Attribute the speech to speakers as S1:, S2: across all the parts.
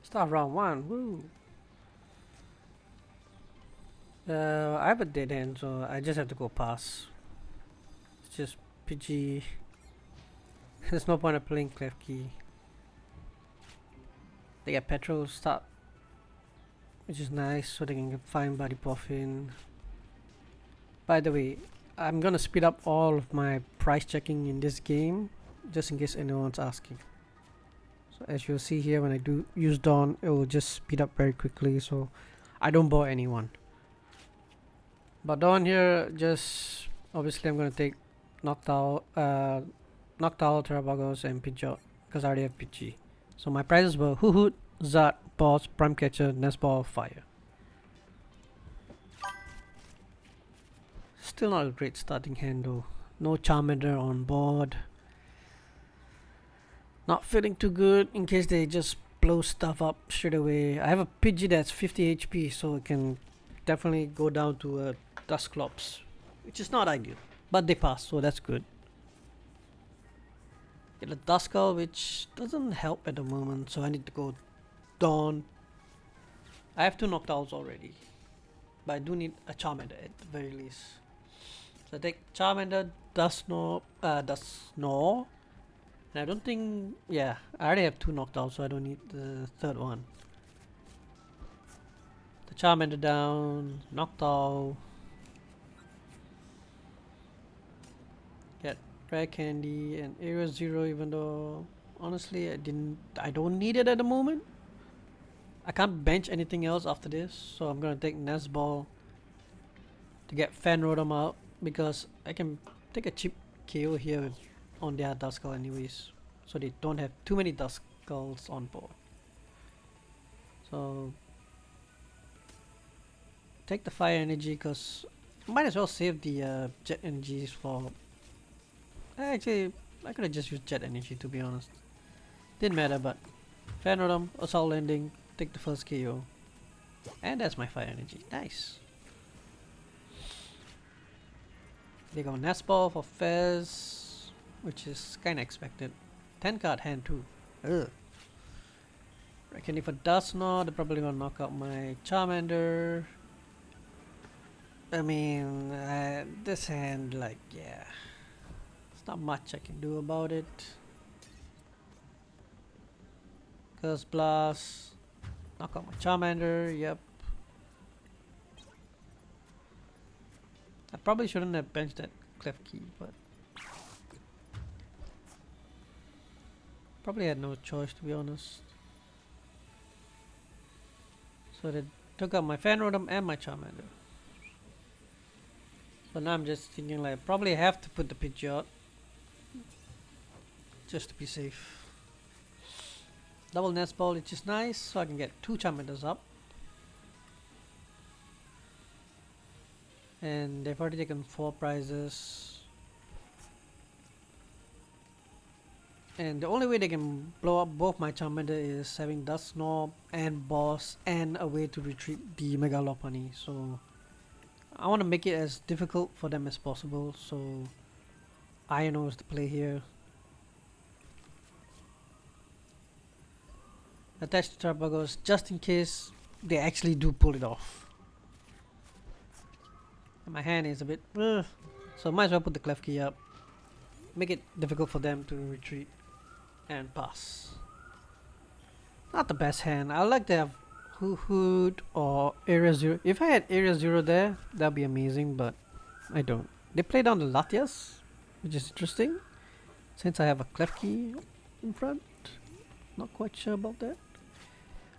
S1: Start round 1. Woo! I have a dead end, so I just have to go pass. It's just Pidgey. There's no point of playing Klefki. They get petrol start, which is nice, so they can find Body Puffin. By the way, I'm gonna speed up all of my price checking in this game, just in case anyone's asking. So as you'll see here, when I do use Dawn, it will just speed up very quickly, so I don't bore anyone. But Dawn here, just obviously I'm gonna take Noctowl, Terapagos, and Pidgeot because I already have Pidgey. So my prizes were Hoothoot, Zard, Boss, Prime Catcher, Nest Ball, Fire. Still not a great starting hand though. No Charmander on board. Not feeling too good in case they just blow stuff up straight away. I have a Pidgey that's 50 HP, so it can definitely go down to a Dusclops, which is not ideal. But they pass, so that's good. Get a Duskull, which doesn't help at the moment, so I need to go Dawn. I have 2 Noctowls already, but I do need a Charmander at the very least. So I take Charmander, Dusknoir, and I don't think, yeah, I already have 2 Noctowls, so I don't need the third one. The Charmander down, Noctowl. Get Rare Candy and Area 0, even though honestly I don't need it at the moment. I can't bench anything else after this, so I'm gonna take Nest Ball to get Fan Rotom out, because I can take a cheap KO here on their Duskull anyways, so they don't have too many Duskulls on board. So take the Fire Energy, because might as well save the Jet Energies for... Actually, I could have just used Jet Energy, to be honest. Didn't matter, but Fan Rotom, Assault Landing, take the first KO. And that's my Fire Energy. Nice. They go Nest Ball for Fez, which is kinda expected. 10 card hand too. Ugh. Reckon if a Dusknoir, they're probably gonna knock out my Charmander. I mean, this hand, like, yeah. There's not much I can do about it. Curse Blast. Knock out my Charmander, yep. I probably shouldn't have benched that Klefki, but probably had no choice, to be honest. So they took out my Fan Rotom and my Charmander. So now I'm just thinking, like, probably have to put the Pidgeot just to be safe. Double Nest Ball, which is nice, so I can get 2 Charmanders up. And they've already taken 4 prizes. And the only way they can blow up both my Charmander is having Dusknoir and Boss and a way to retreat the Mega Lopunny. So I want to make it as difficult for them as possible. So Iono is the play here. Attach to Terapagos just in case they actually do pull it off. And my hand is a bit so might as well put the Klefki up. Make it difficult for them to retreat and pass. Not the best hand. I would like to have Hoothoot or Area 0. If I had Area 0 there, that'd be amazing, but I don't. They play down the Latias, which is interesting, since I have a Klefki in front. Not quite sure about that.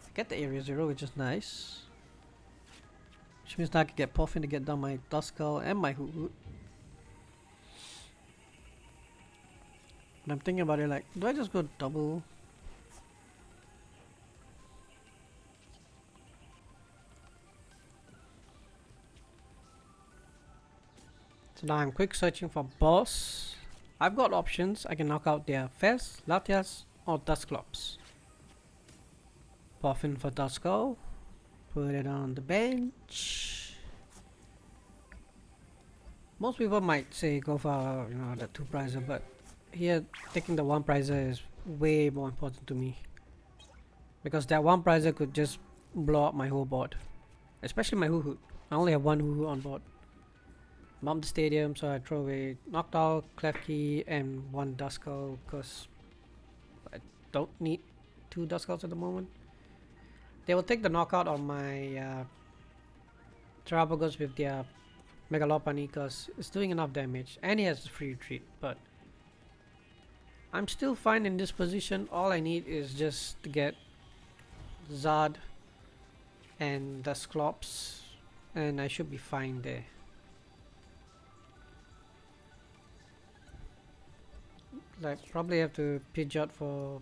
S1: I get the Area 0, which is nice. Which means now I can get Puffin to get down my Duskull and my Hoothoot. And I'm thinking about it, like, do I just go double? So now I'm quick searching for Boss. I've got options. I can knock out their Fez, Latias, or Dusclops. Puffin for Duskull. Put it on the bench. Most people might say go for, you know, the 2 prizer, but here taking the 1 prizer is way more important to me. because that one prizer could just blow up my whole board, especially my Hoothoot. I only have one Hoothoot on board. Bomb the stadium, so I throw away Noctowl, Klefki, and one Duskull because I don't need 2 Duskulls at the moment. They will take the knockout on my Terapagos with their Mega Lopunny because it's doing enough damage and he has a free retreat, but I'm still fine in this position. All I need is just to get Zard and Dusclops and I should be fine there. Like probably have to Pidgeot for.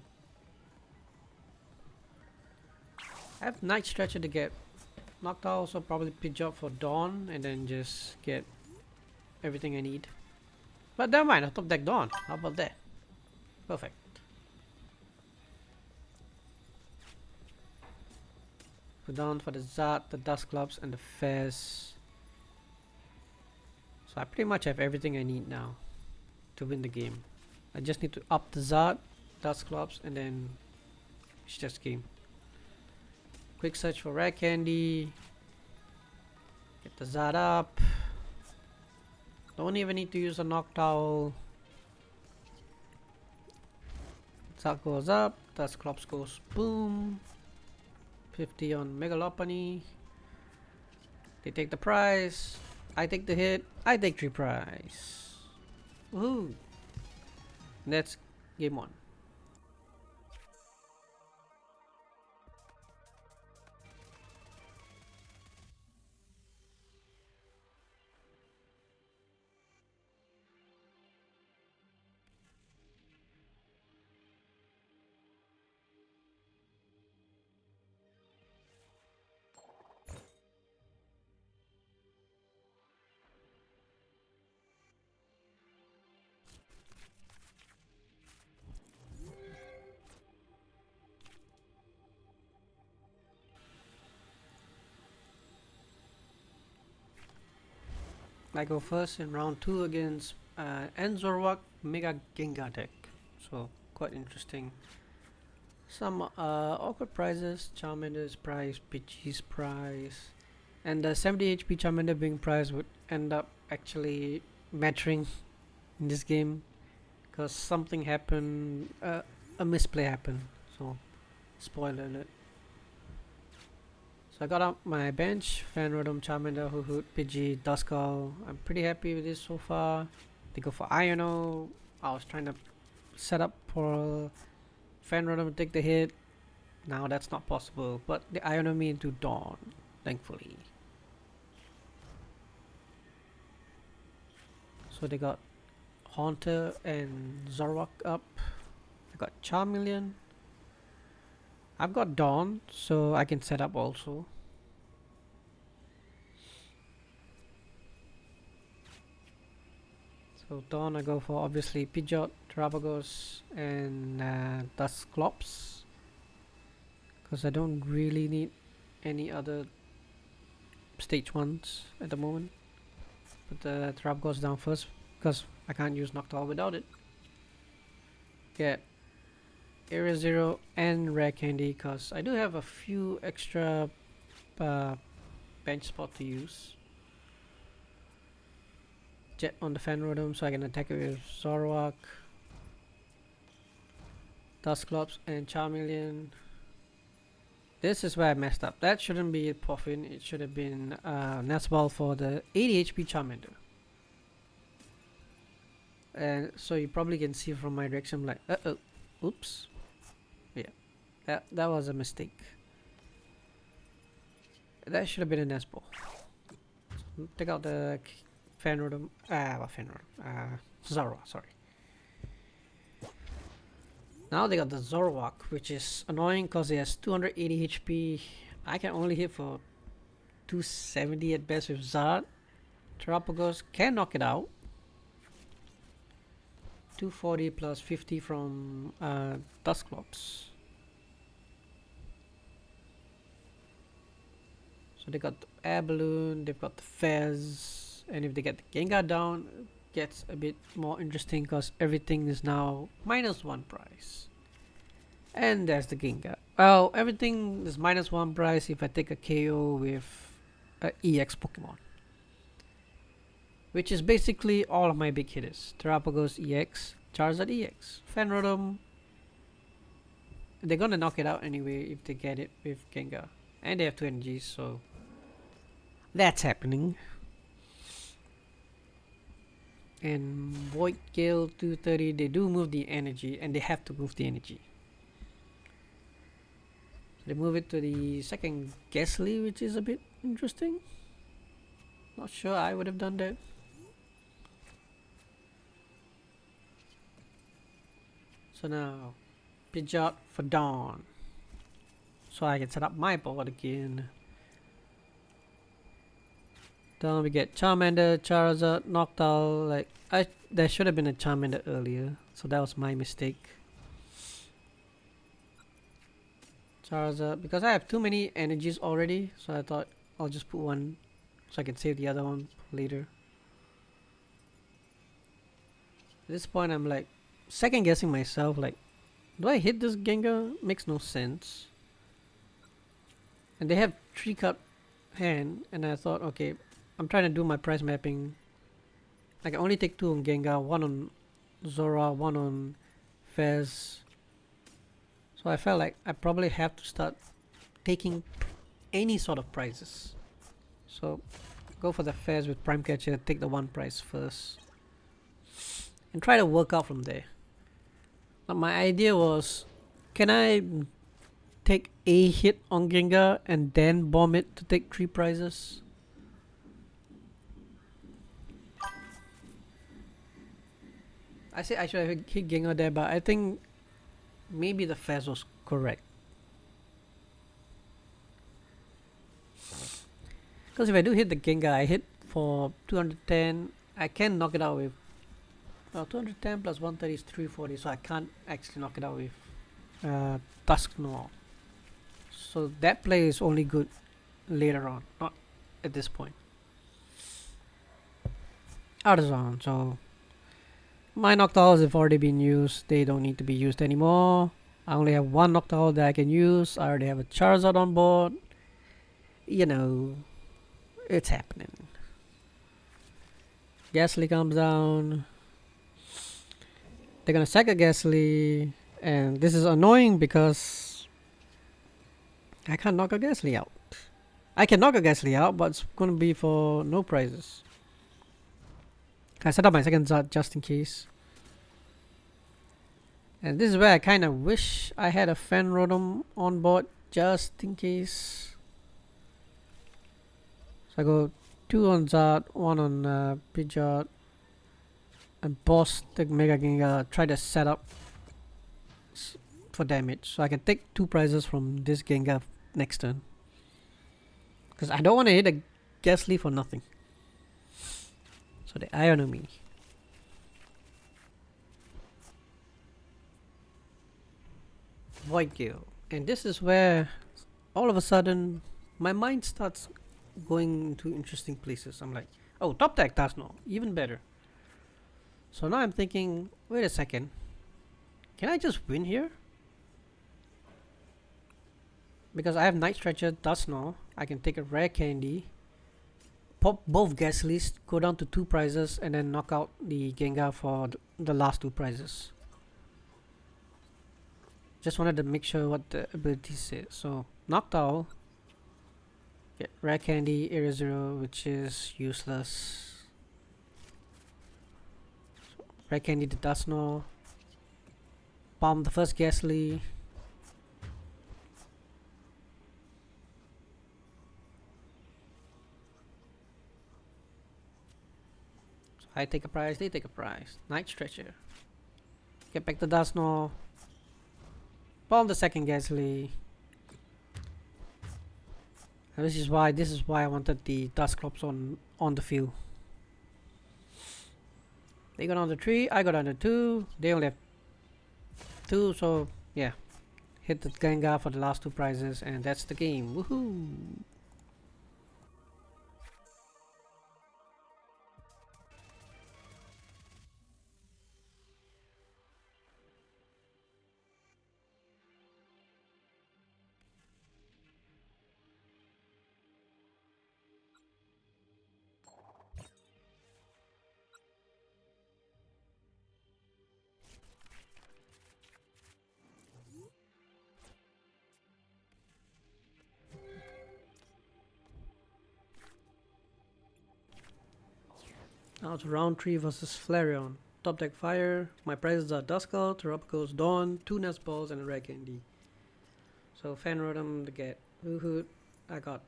S1: I have Night Stretcher to get Noctowl, so probably Pidgeot for Dawn and then just get everything I need. But never mind, I'll top deck Dawn. How about that? Perfect. Put down for the Zard, the Dusclops, and the Fez. So I pretty much have everything I need now to win the game. I just need to up the Zard, Dusclops, and then it's just game. Quick search for rare candy. Get the Zard up. Don't even need to use a Noctowl. Zard goes up, Dusclops goes boom. 50 on Mega Lopunny. They take the prize. I take the hit. I take 3 prize. Woohoo! That's game 1. I go first in round 2 against Enzorwak Mega Gengar deck. So quite interesting. Some awkward prizes, Charmander's prize, Pidgey's prize, and the 70 HP Charmander being prize would end up actually mattering in this game because something happened, a misplay happened. So spoiler alert. So I got up my bench, Fan Rotom, Charmander, Hoothoot, Pidgey, Duskull. I'm pretty happy with this so far. They go for Iono. I was trying to set up for Fan Rotom to take the hit. Now that's not possible, but they Iono me into Dawn, thankfully. So they got Haunter and Zorwak up. I got Charmeleon. I've got Dawn, so I can set up also. So Dawn I go for obviously Pidgeot, Terapagos, and Dusclops, because I don't really need any other stage 1s at the moment. Put the Terapagos down first because I can't use Noctowl without it. Get Area 0 and Rare Candy because I do have a few extra bench spot to use. Jet on the Fan Rotom so I can attack it with Zorwak, Dusclops, and Charmeleon. This is where I messed up. That shouldn't be Puffin. It should have been Nest Ball for the 80 HP Charmander. And so you probably can see from my direction, I'm like, oops. Yeah, that was a mistake. That should have been a Nest Ball. So take out the Fan Rotom. What Fan Rotom? Zorwak, sorry. Now they got the Zorwak, which is annoying because it has 280 HP. I can only hit for 270 at best with Zard. Terapagos can knock it out. 240 plus 50 from Dusclops. So they got the Air Balloon, they've got the Fez, and if they get the Gengar down, it gets a bit more interesting because everything is now -1 price. And there's the Gengar. Well, everything is -1 price if I take a KO with a EX Pokemon, which is basically all of my big hitters. Terapagos EX, Charizard EX, Fan Rotom. They're gonna knock it out anyway if they get it with Gengar. And they have 2 energies, so that's happening. And Void Gale 230, they do move the energy, and they have to move the energy. They move it to the second Ghastly, which is a bit interesting. Not sure I would have done that. So now, Pidgeot for Dawn. So I can set up my board again. Then we get Charmander, Charizard, Noctowl. Like, there should have been a Charmander earlier, so that was my mistake. Charizard, because I have too many energies already, so I thought I'll just put one so I can save the other one later. At this point I'm like second guessing myself, like, do I hit this Gengar? Makes no sense. And they have 3 card hand, and I thought, okay, I'm trying to do my price mapping. I can only take 2 on Gengar, 1 on Zora, 1 on Fez. So I felt like I probably have to start taking any sort of prizes. So go for the Fez with Prime Catcher, take the 1 prize first, and try to work out from there. Now my idea was, can I take a hit on Gengar and then bomb it to take 3 prizes? I say I should have hit Gengar there, but I think maybe the Fez was correct. Because if I do hit the Gengar, I hit for 210, I can knock it out with 210 plus 130 is 340, so I can't actually knock it out with Dusknoir. So that play is only good later on, not at this point. Artisan, so my Noctowls have already been used, they don't need to be used anymore. I only have 1 Noctowl that I can use. I already have a Charizard on board. You know, it's happening. Ghastly comes down. They're gonna sack a Ghastly, and this is annoying because I can't knock a Ghastly out. I can knock a Ghastly out, but it's gonna be for no prizes. I set up my second Zard just in case. And this is where I kind of wish I had a Fan Rotom on board just in case. So I go 2 on Zard, 1 on Pidgeot, and boss the Mega Gengar, try to set up for damage. So I can take 2 prizes from this Gengar next turn. Because I don't want to hit a Ghastly for nothing. So they Iono me. Void Gale. And this is where all of a sudden my mind starts going into interesting places. I'm like, oh, top deck Dusknoir, even better. So now I'm thinking, wait a second, can I just win here? Because I have Night Stretcher, Dusknoir, I can take a rare candy, pop both Ghastlies, go down to 2 prizes, and then knock out the Gengar for the last 2 prizes. Just wanted to make sure what the ability says. So Noctowl, get rare candy, Area 0, which is useless. So rare candy to Dusknoir, bomb the first Ghastly. So I take a prize, they take a prize. Night Stretcher. Get back to Dusknoir. Bomb the second Ghastly. And this is why I wanted the Dusclops on the field. They got on the 3, I got on the 2. They only have 2, so yeah. Hit the Gengar for the last 2 prizes, and that's the game. Woohoo! Now it's round 3 versus Flareon. Top deck fire. My prizes are Duskull, Terapagos, Dawn, 2 Nest Balls, and a Rare Candy. So Fan Rotom to get Hoothoot. I got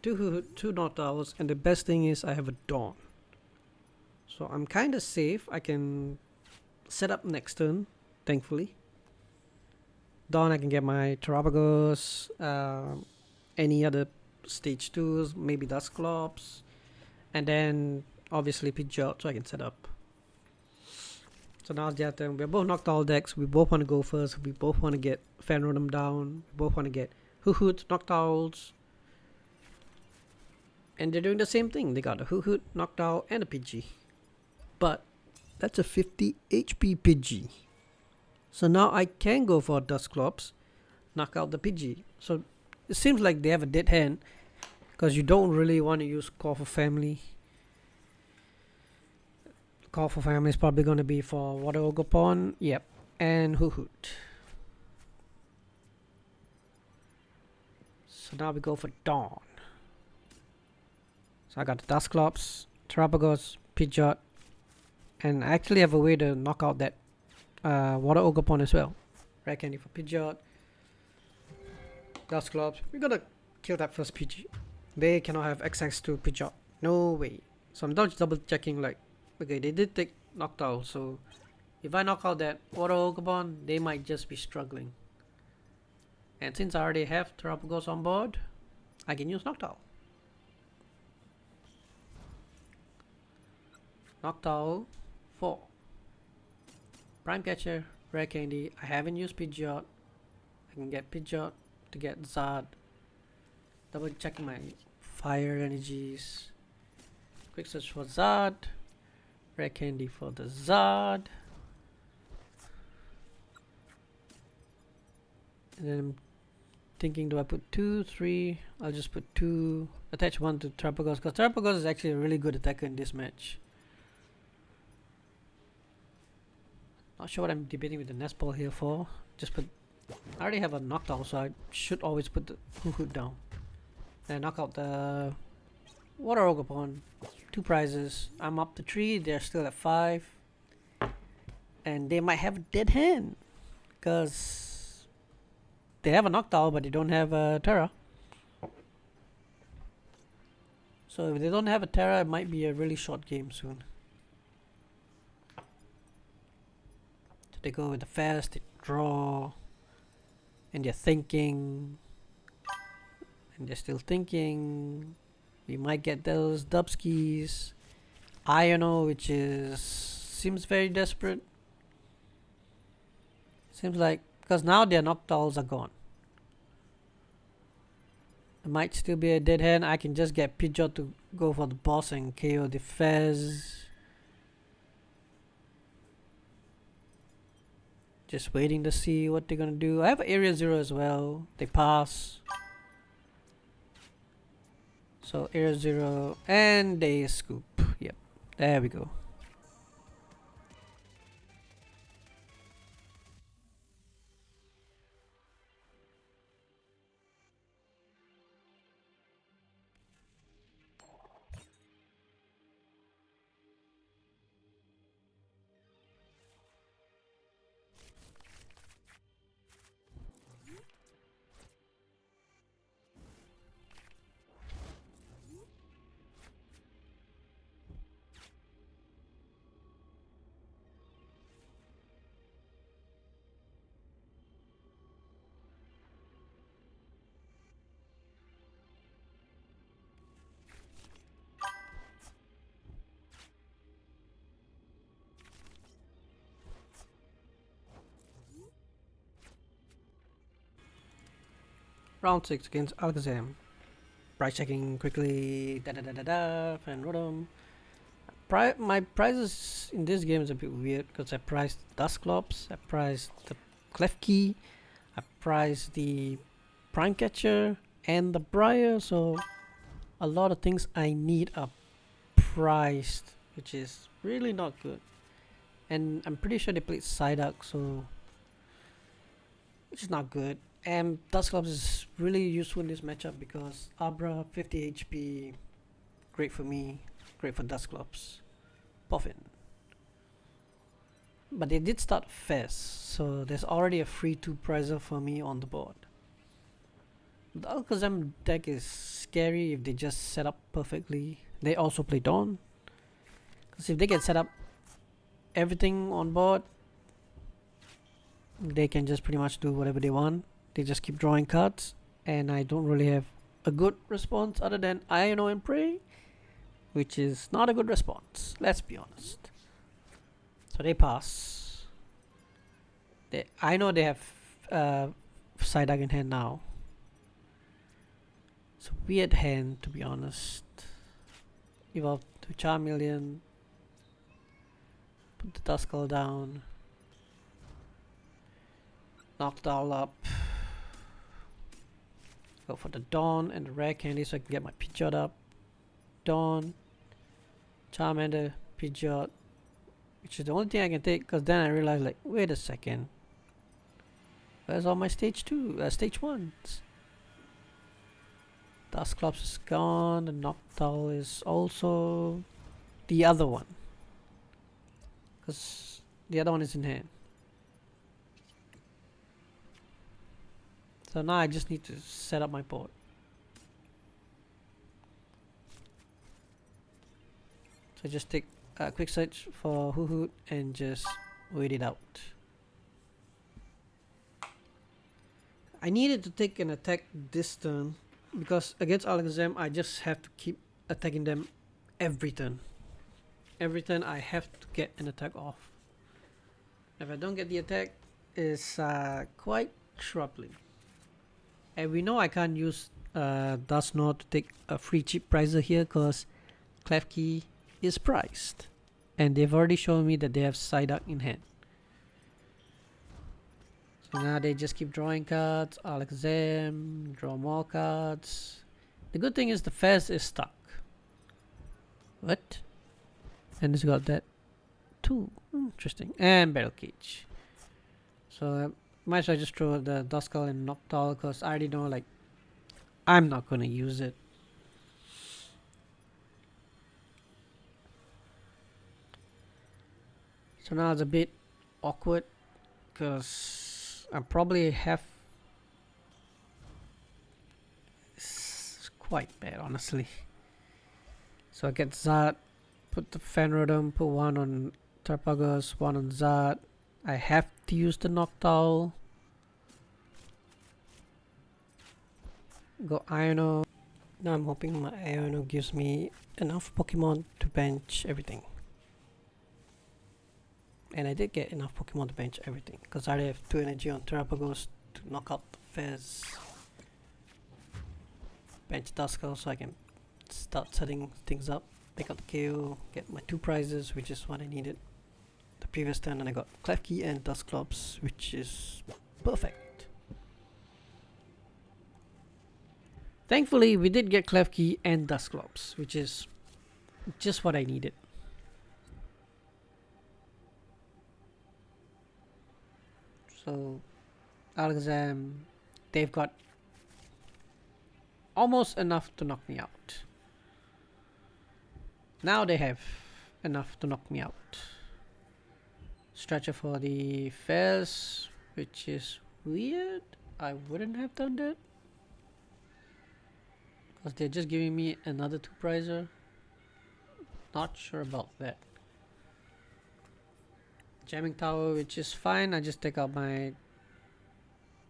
S1: 2 Hoothoot, 2 Noctowls, and the best thing is I have a Dawn. So I'm kinda safe. I can set up next turn, thankfully. Dawn, I can get my Terapagos, any other stage 2s, maybe Dusclops, and then obviously Pidgeot, so I can set up. So now it's their turn. We're both Noctowl decks. We both want to go first. We both want to get Fan Rotom down. We both want to get Hoothoot, Noctowls. And they're doing the same thing. They got a Hoothoot, Noctowl, and a Pidgey. But that's a 50 HP Pidgey. So now I can go for Dusclops, knock out the Pidgey. So it seems like they have a dead hand, because you don't really want to use Call for Family. Call for Family is probably going to be for Water Ogerpon, yep, and Hoothoot. So now we go for Dawn. So I got the Dusclops, Terapagos, Pidgeot, and I actually have a way to knock out that Water Ogerpon as well. Rare Candy for Pidgeot, Dusclops. We're gonna kill that first Pidgey. They cannot have access to Pidgeot. No way. So I'm double checking, like, okay, they did take Noctowl, so if I knock out that Water Ogerpon, they might just be struggling. And since I already have Terapagos on board, I can use Noctowl. Noctowl 4. Prime Catcher, Rare Candy. I haven't used Pidgeot. I can get Pidgeot to get Zard. Double checking my fire energies. Quick search for Zard. Rare Candy for the Zard. And then I'm thinking, do I put 2, 3? I'll just put 2. Attach 1 to Terapagos, because Terapagos is actually a really good attacker in this match. Not sure what I'm debating with the Nest Ball here for. Just put. I already have a Noctowl, so I should always put the Hoothoot down. And knock out the Water Ogerpon. 2 prizes. I'm up to 3. They're still at 5. And they might have a dead hand, because they have a Noctowl, but they don't have a Terra. So if they don't have a Terra, it might be a really short game soon. So they go with the fast, they draw, and they're thinking, and they're still thinking. We might get those Dubskis. Iono, which seems very desperate. Seems like, because now their Noctowls are gone. It might still be a dead hand. I can just get Pidgeot to go for the boss and KO the Fez. Just waiting to see what they're gonna do. I have Area 0 as well. They pass. So Area 0 and they scoop. Yep. There we go. Round 6 against Alakazam. Price checking quickly. Fan Rotom. My prizes in this game is a bit weird, because I priced Dusclops, I priced the Klefki, I priced the Prime Catcher and the Briar, so a lot of things I need are priced, which is really not good. And I'm pretty sure they played Psyduck, so which is not good. And Dusclops is really useful in this matchup because Abra 50 HP, great for me, great for Dusclops. Puffin. But they did start Fez, so there's already a free 2-prizer for me on the board. The Alakazam deck is scary if they just set up perfectly. They also play Dawn, because if they can set up everything on board, they can just pretty much do whatever they want. They just keep drawing cards, and I don't really have a good response other than Iono and PRE, which is not a good response, let's be honest. So they pass. I know they have Psyduck in hand now. It's a weird hand, to be honest. Evolve to Charmeleon. Put the Duskull down. Noctowl up. Go for the Dawn and the rare candy so I can get my Pidgeot up. Dawn. Charmander, Pidgeot. Which is the only thing I can take, because then I realized, like, wait a second. Where's all my stage 1s? Dusclops is gone, the Noctowl is also the other one. Because the other one is in hand. So now I just need to set up my board. So just take a quick search for Hoothoot and just wait it out. I needed to take an attack this turn because against Alakazam I just have to keep attacking them every turn. Every turn I have to get an attack off. If I don't get the attack, it's quite troubling. And we know I can't use Dusknoir to take a free cheap prizer here because Klefki is priced, and they've already shown me that they have Psyduck in hand. So now they just keep drawing cards. Alakazam, draw more cards. The good thing is the Fez is stuck. What? And it's got that too. Interesting. And Battle Cage. So might as well just throw the Duskull and Noctowl because I already know, like, I'm not gonna use it. So now it's a bit awkward because I probably have. It's quite bad, honestly. So I get Zard, put the Fan Rotom, put one on Terapagos, one on Zard. I have to use the Noctowl. Go Iono. Now I'm hoping my Iono gives me enough Pokemon to bench everything. And I did get enough Pokemon to bench everything because I already have 2 energy on Terapagos to knock out the Fez. Bench Duskull so I can start setting things up, pick up the KO, get my 2 prizes, which is what I needed the previous turn, and I got Klefki and Dusclops, which is perfect. Thankfully, we did get Klefki and Dusclops, which is just what I needed. So, Alakazam, they've got almost enough to knock me out. Now they have enough to knock me out. Stretcher for the Fez, which is weird. I wouldn't have done that. Because they're just giving me another 2-prizer. Not sure about that. Jamming Tower, which is fine. I just take out my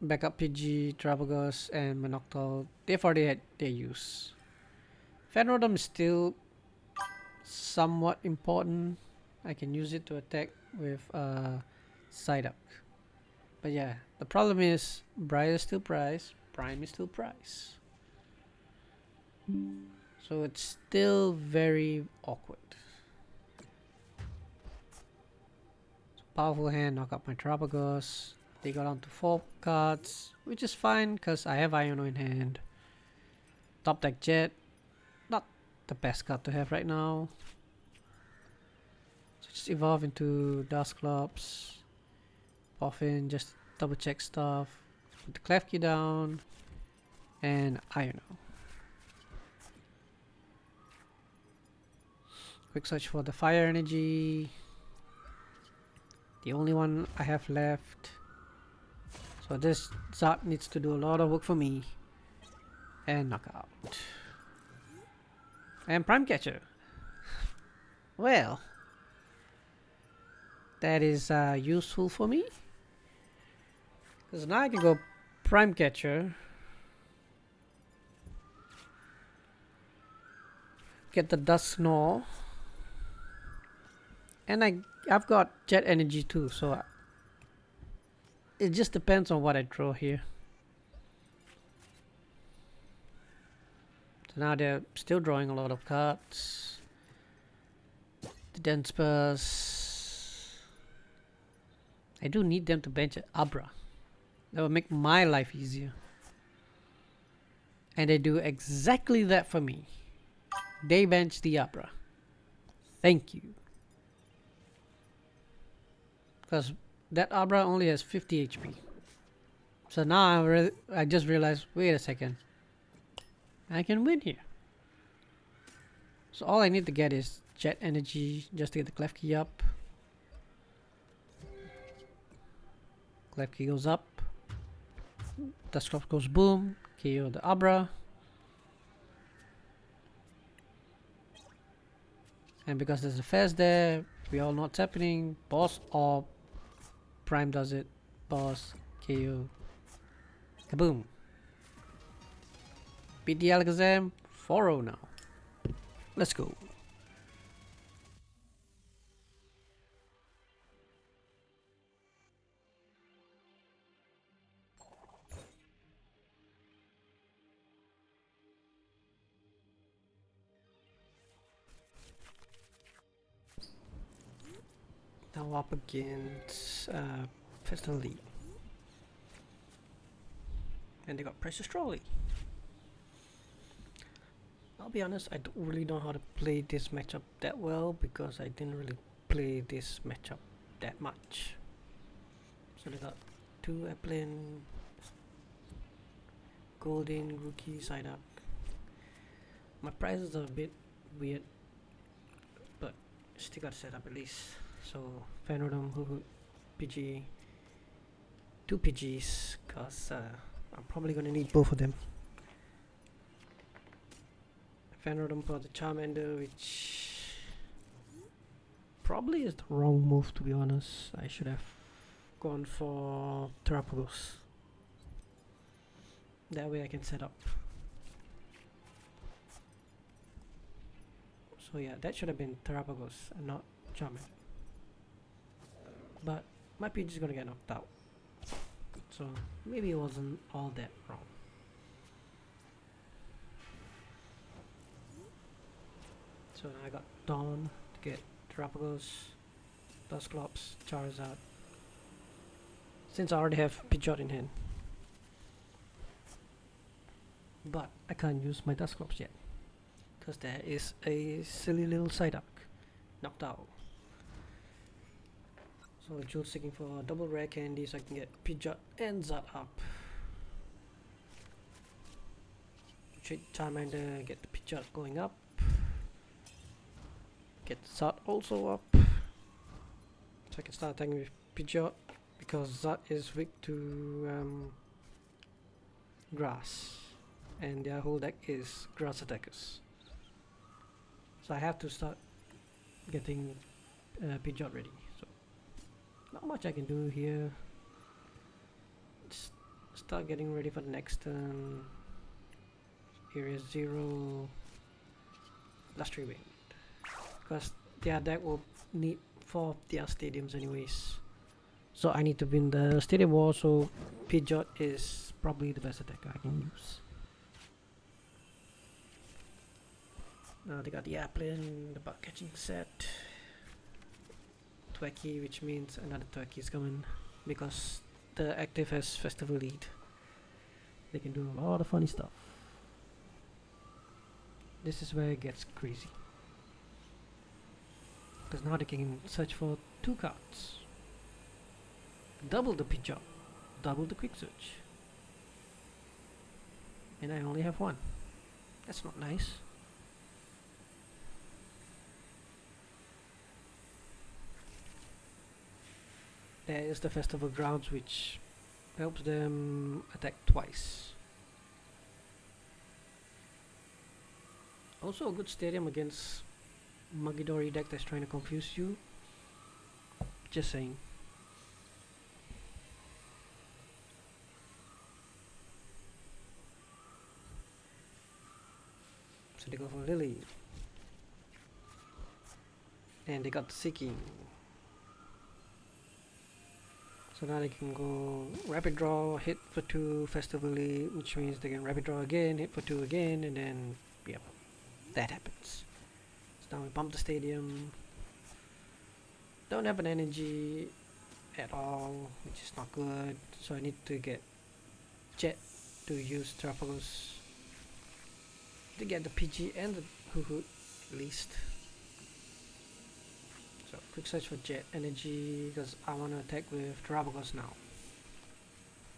S1: backup Pidgey, Terapagos, and my Noctowl. They've already had their use. Fan Rotom is still somewhat important. I can use it to attack with Psyduck. But yeah, the problem is Briar is still price, Prime is still price. So it's still very awkward. Powerful hand, knock out my Terapagos. They got on to 4 cards, which is fine because I have Iono in hand. Top deck Jet, not the best card to have right now. So just evolve into Dusclops, Puffin, just double check stuff. Put the Klefki down, and Iono. quick search for the fire energy. The only one I have left. So this Zard needs to do a lot of work for me. And knockout. And Prime Catcher. Well, that is useful for me. Because now I can go Prime Catcher. Get the Dusknoir. And I've got Jet Energy too, so it just depends on what I draw here. So now they're still drawing a lot of cards. The Denspers. I do need them to bench Abra. That will make my life easier. And they do exactly that for me. They bench the Abra. Thank you. Because that Abra only has 50 HP. So now I just realized, wait a second. I can win here. So all I need to get is Jet Energy just to get the Klefki up. Klefki goes up. Dusclops goes boom. KO the Abra. And because there's a Fez there, we all know what's happening. Boss or Prime does it. Boss, KO. Kaboom. Beat the Alakazam. 4-0 now. Let's go. Now up against Fezandipiti. And they got Precious Trolley. I'll be honest, I don't really know how to play this matchup that well because I didn't really play this matchup that much. So they got 2 Applin, Golden Rookie side up. My prices are a bit weird, but still got set up at least. So Fan Rotom, Hoothoot, Pidgey, 2 Pidgeys, cause I'm probably gonna need both of them. Fan Rotom for the Charmander, which probably is the wrong move to be honest. I should have gone for Terapagos. That way I can set up. So yeah, that should have been Terapagos and not Charmander. But my Pidgey is gonna get knocked out. So maybe it wasn't all that wrong. So now I got Dawn to get Terapagos, Dusclops, Charizard. Since I already have Pidgeot in hand. But I can't use my Dusclops yet. Because there is a silly little Psyduck, Noctowl. So Jules seeking for a double rare candy so I can get Pidgeot and Zard up. Treat Charmander, get the Pidgeot going up. Get Zard also up. So I can start attacking with Pidgeot because Zard is weak to grass. And their whole deck is grass attackers. So I have to start getting Pidgeot ready. So not much I can do here. Just start getting ready for the next turn. Area 0. Last 3 wind. Because their deck will need 4 of their stadiums anyways. So I need to win the stadium war, so Pidgeot is probably the best attacker I can use. Now they got the Applin, the bug catching set. Twacky, which means another Twacky is coming because the active has festival lead. They can do a lot of funny stuff. This is where it gets crazy. Because now they can search for 2 cards. Double the Pidgeot, double the quick search. And I only have 1. That's not nice. There is the festival grounds, which helps them attack twice. Also a good stadium against Magidori deck that's trying to confuse you. Just saying. So they go for Lily. And they got the Seeking. So now they can go Rapid Draw, hit for 2 festivally, which means they can Rapid Draw again, hit for 2 again, and then, yep, that happens. So now we bump the stadium. Don't have an energy at all, which is not good. So I need to get Jet to use Terapagos to get the Pidgey and the Hoothoot at least. So quick search for Jet energy because I want to attack with Terapagos now.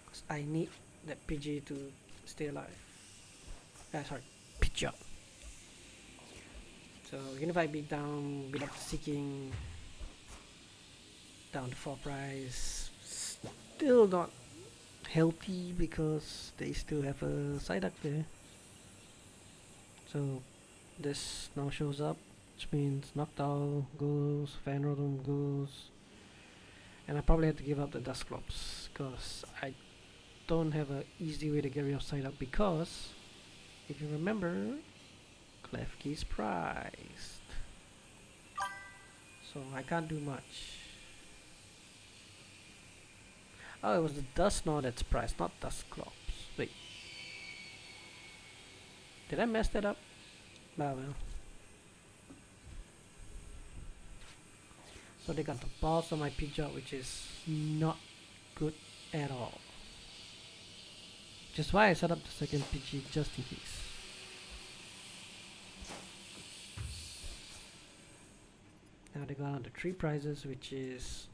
S1: Because I need that Pidgey to stay alive. Sorry, Pidgeot. So Unify beat down, beat up the Seeking. Down to 4 price. Still not healthy because they still have a Psyduck there. So this now shows up, which means Noctowl goes, Fan Rotom goes, and I probably have to give up the Dusclops because I don't have an easy way to get rid of Psyduck because if you remember, Klefki is prized, so I can't do much. Oh, it was the Dusknoir that's priced, not Dusclops. Wait. Did I mess that up? Ah, well. So they got the balls on my Pidgeot, which is not good at all. Which is why I set up the second Pidgey just in case. Now they got on the 3 prizes, which is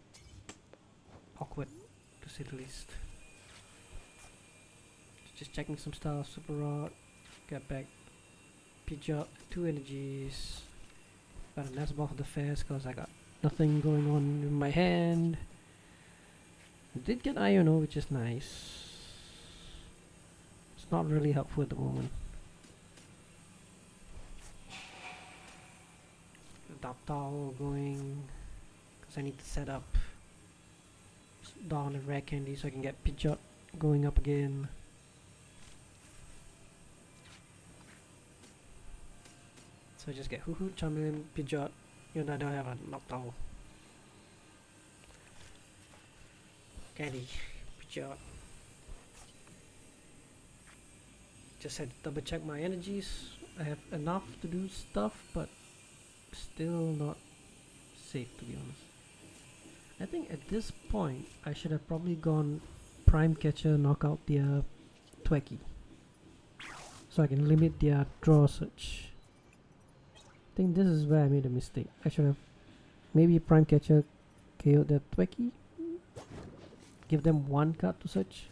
S1: awkward to say the least. Just checking some stuff. Super Rod, get back Pidgeot, 2 energies. Got a nice ball for the Fez because I got nothing going on in my hand. Did get Iono, which is nice. It's not really helpful at the moment. Noctowl going because I need to set up Dawn and Rare Candy so I can get Pidgeot going up again. So I just get Hoothoot, Charmeleon, Pidgeot, even though I don't have a Noctowl. Candy, Pidgeot. Just had to double check my energies. I have enough to do stuff, but still not safe to be honest. I think at this point I should have probably gone Prime Catcher, knock out their Tweki, so I can limit their draw search. I think this is where I made a mistake. I should have maybe Prime Catcher KO'd their Tweki, give them 1 card to search.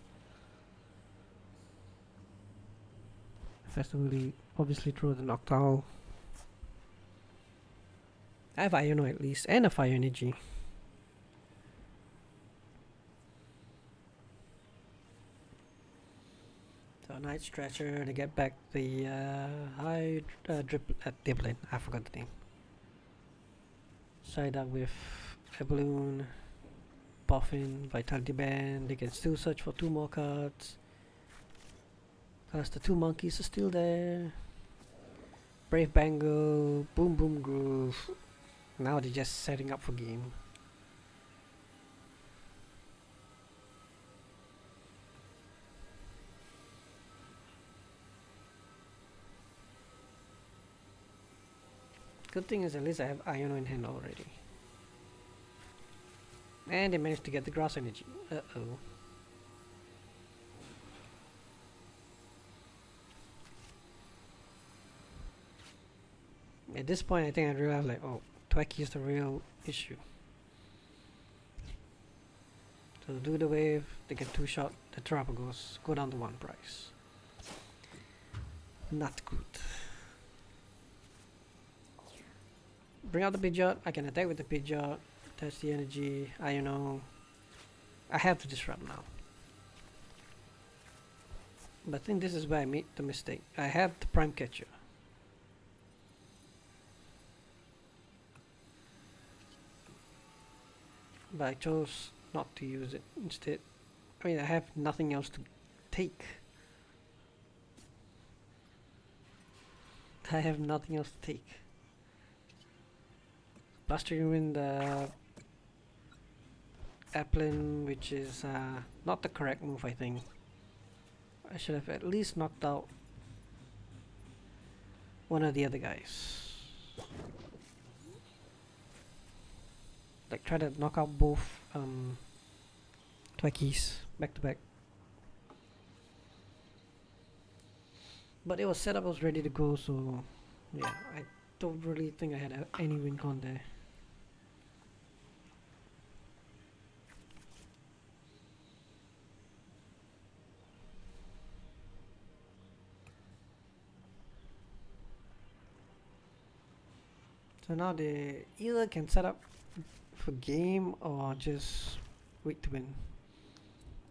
S1: Festivally obviously throw the Noctowl. I have Iono at least and a Fire Energy. So Night Stretcher to get back the high Diplet. I forgot the name. Side up with a balloon, Puffin, Vitality Band. They can still search for 2 more cards. Because the 2 monkeys are still there. Brave Bangle, Boom Boom Groove. Now they're just setting up for game. Good thing is at least I have Iono in hand already. And they managed to get the grass energy. Uh-oh. At this point I think I realized like, oh, Tweki is the real issue. So to do the wave, they get 2-shot the Terapagos, go down to 1 price. Not good. Bring out the Pidgeot, I can attack with the Pidgeot, attach the energy, Iono, I have to disrupt now. But I think this is where I made the mistake. I have the prime catcher. But I chose not to use it instead. I mean, I have nothing else to take. I have nothing else to take. Blastering Wind, Applin, which is not the correct move, I think. I should have at least knocked out one of the other guys. Like try to knock out both Twickies back to back. But it was set up, I was ready to go, so yeah, I don't really think I had any win con there. So now they either can set up for game or just wait to win.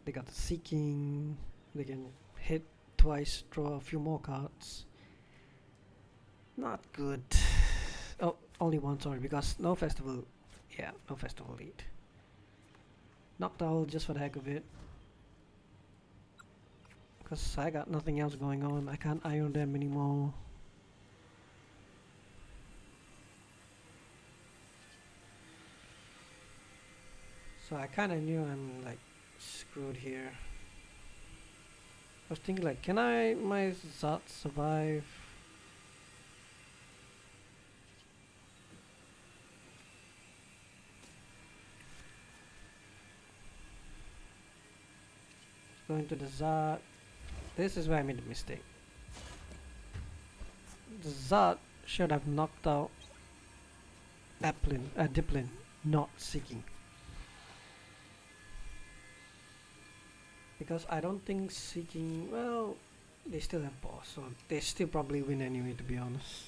S1: They got the Seeking, they can hit twice, draw a few more cards. Not good. Oh, only one, sorry, because no festival. Yeah, no festival lead. Noctowl just for the heck of it. Because I got nothing else going on. I can't iron them anymore. So I kinda knew I'm like screwed here. I was thinking like, can my Zard survive? Going to the Zard. This is where I made the mistake. The Zard should have knocked out Diplin, not Seeking. Because I don't think Seeking, well, they still have boss, so they still probably win anyway, to be honest.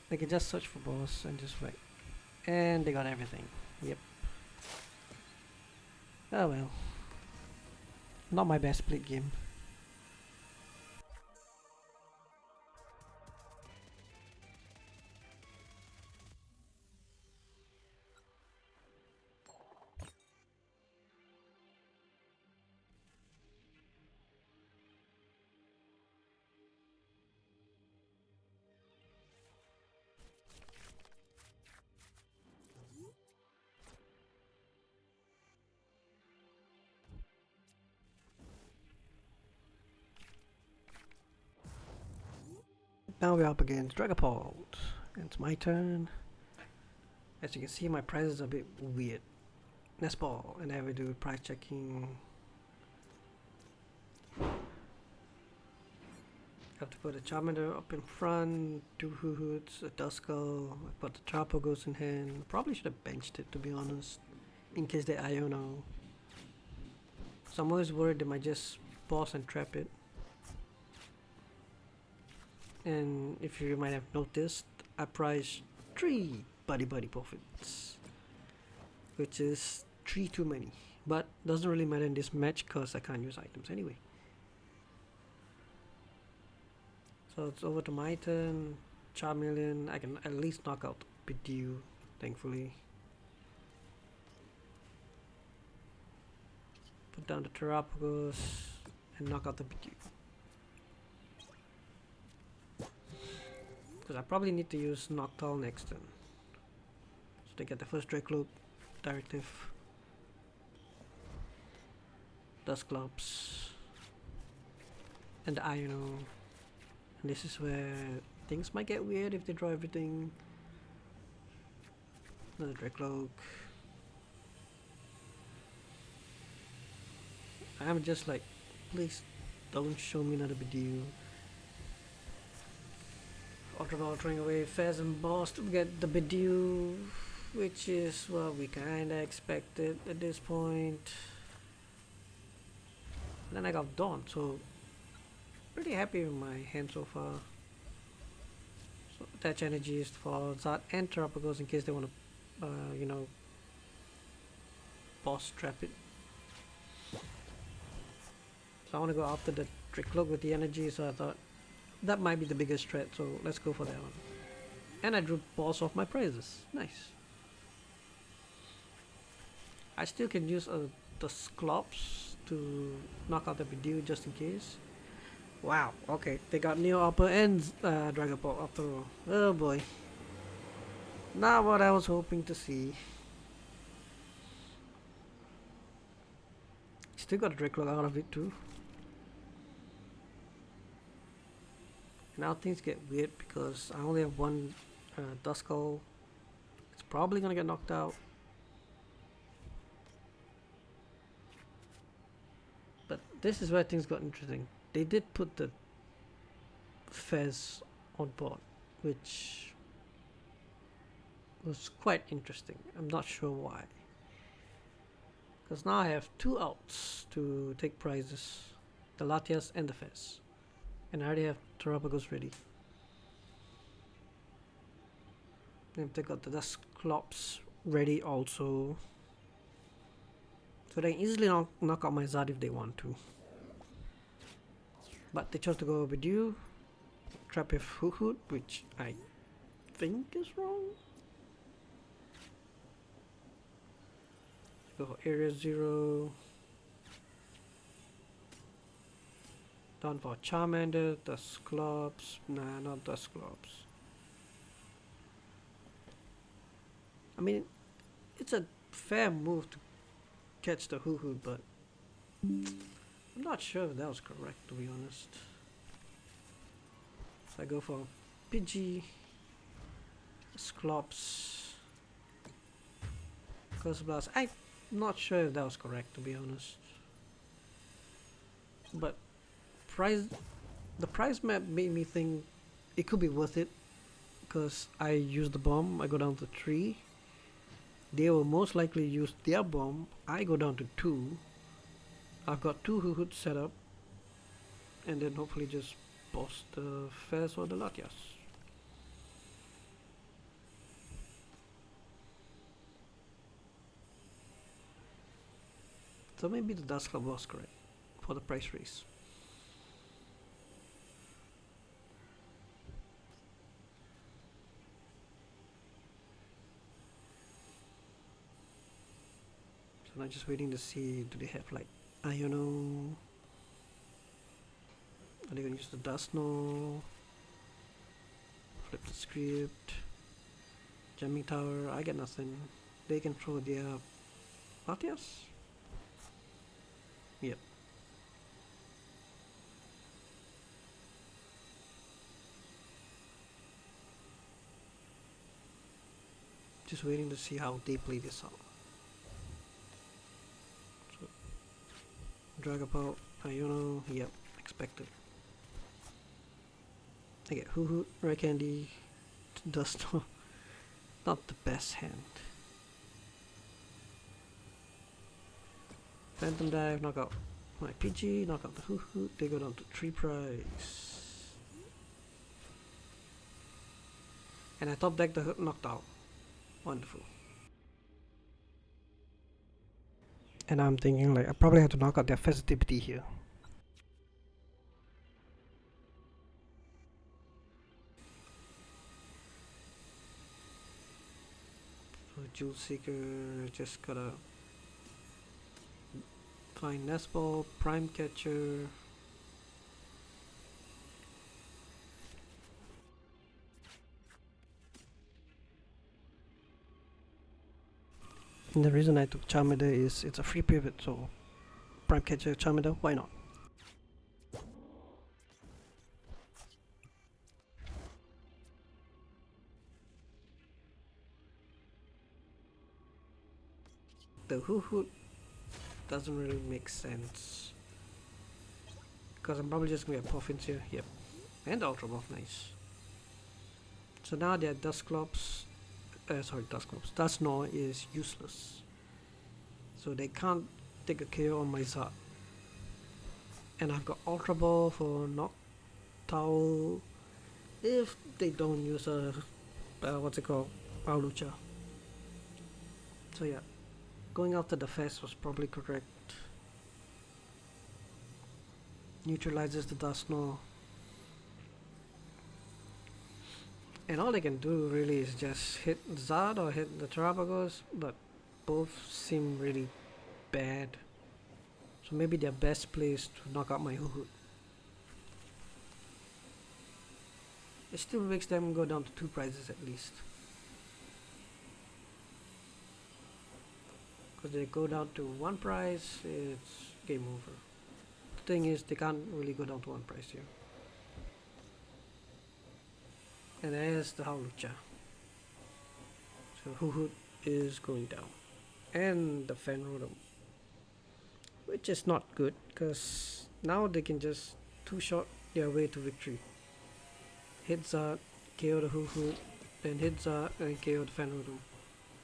S1: They can just search for boss and just wait. And they got everything. Yep. Oh well. Not my best split game. Now we're up against Dragapult. It's my turn. As you can see, my price is a bit weird. Nest Ball, and then we do price checking. Have to put a Charmander up in front, two Hootoots, a Duskull, I put the Terapagos in hand. Probably should have benched it, to be honest, in case they Iono. So I'm always worried they might just boss and trap it. And if you might have noticed, I priced 3 Buddy Profits, which is 3 too many, but doesn't really matter in this match because I can't use items anyway. So it's over to my turn. Charmeleon, I can at least knock out Pidgey, thankfully. Put down the Terapagos and knock out the Pidgey. Because I probably need to use Noctowl next turn. So they get the first Dusclops directive. Dusclops. And the Iono. And this is where things might get weird if they draw everything. Another Dusclops. I'm just like, please don't show me another Pidgey. Altering away Fez and Boss to get the Pidgey, which is what we kinda expected at this point. And then I got Dawn, so pretty happy with my hand so far. So attach energies for Zard and Terapagos in case they want to, you know, boss trap it. So I want to go after the Dracloak with the energy, so I thought that might be the biggest threat, so let's go for that one. And I drew boss off my prizes. Nice. I still can use the Dusclops to knock out the Pidgey just in case. Wow, okay, they got Neo Upper and Dragon Ball after all. Oh boy. Not what I was hoping to see. Still got a Dracloak out of it too. Now things get weird because I only have one Duskull. It's probably gonna get knocked out. But this is where things got interesting. They did put the Fez on board, which was quite interesting. I'm not sure why. Because now I have two outs to take prizes. The Latias and the Fez. And I already have Terapagos ready. And they got the Dusclops ready also. So they can easily knock out my Zard if they want to. But they chose to go with you. Trap with Hoothoot, which I think is wrong. Go for Area 0. Down for Charmander, Dusclops. Nah, not Dusclops. I mean, it's a fair move to catch the Hoothoot, but I'm not sure if that was correct, to be honest. So I go for Pidgey, Dusclops, Curse Blast. I'm not sure if that was correct, to be honest. But the prize map made me think it could be worth it because I use the bomb. I go down to 3. They will most likely use their bomb. I go down to 2. I've got 2 Hoothoot set up, and then hopefully just boss the Fez or the Latias. So maybe the Dusclops was correct for the price race. So I'm just waiting to see, do they have like Iono? Are they gonna use the Dusknoir? Flip the script. Jamming tower, I get nothing. They can throw their Latias? Yep. Just waiting to see how they play this out. So, Dragon Ball, Iono, yep, expected. I get Hoothoot, Rare Candy, Dusknoir. Not the best hand. Phantom Dive, knock out my Pidgey, knock out the Hoothoot, they go down to 3 prize. And I top deck the Noctowl. Wonderful. And I'm thinking like I probably have to knock out their Fezandipiti here. So Jewel Seeker, just gotta find Nest Ball, Prime Catcher. And the reason I took Charmander is it's a free pivot, so Prime Catcher, Charmander, why not? The Hoothoot doesn't really make sense because I'm probably just gonna get Puffins here. Yep, and Ultra Buff, nice. So now their Dusclops, Dusknoir is useless, so they can't take a KO on my Zard. And I've got Ultra Ball for Noctowl if they don't use a what's it called, Paulucha. So yeah, Going after the Fez was probably correct. Neutralizes the Dusknoir. And all they can do really is just hit Zard or hit the Terapagos, but both seem really bad. So maybe their best play is to knock out my Hoothoot. It still makes them go down to 2 prizes at least. Because they go down to 1 prize, it's game over. The thing is, they can't really go down to 1 prize here. And there's the Howlucha. So Hoothoot is going down. And the Fan Rotom. Which is not good, because now they can just 2-shot their way to victory. Hit Zard, KO the Hoothoot, then hit Zard and KO the Fan Rotom.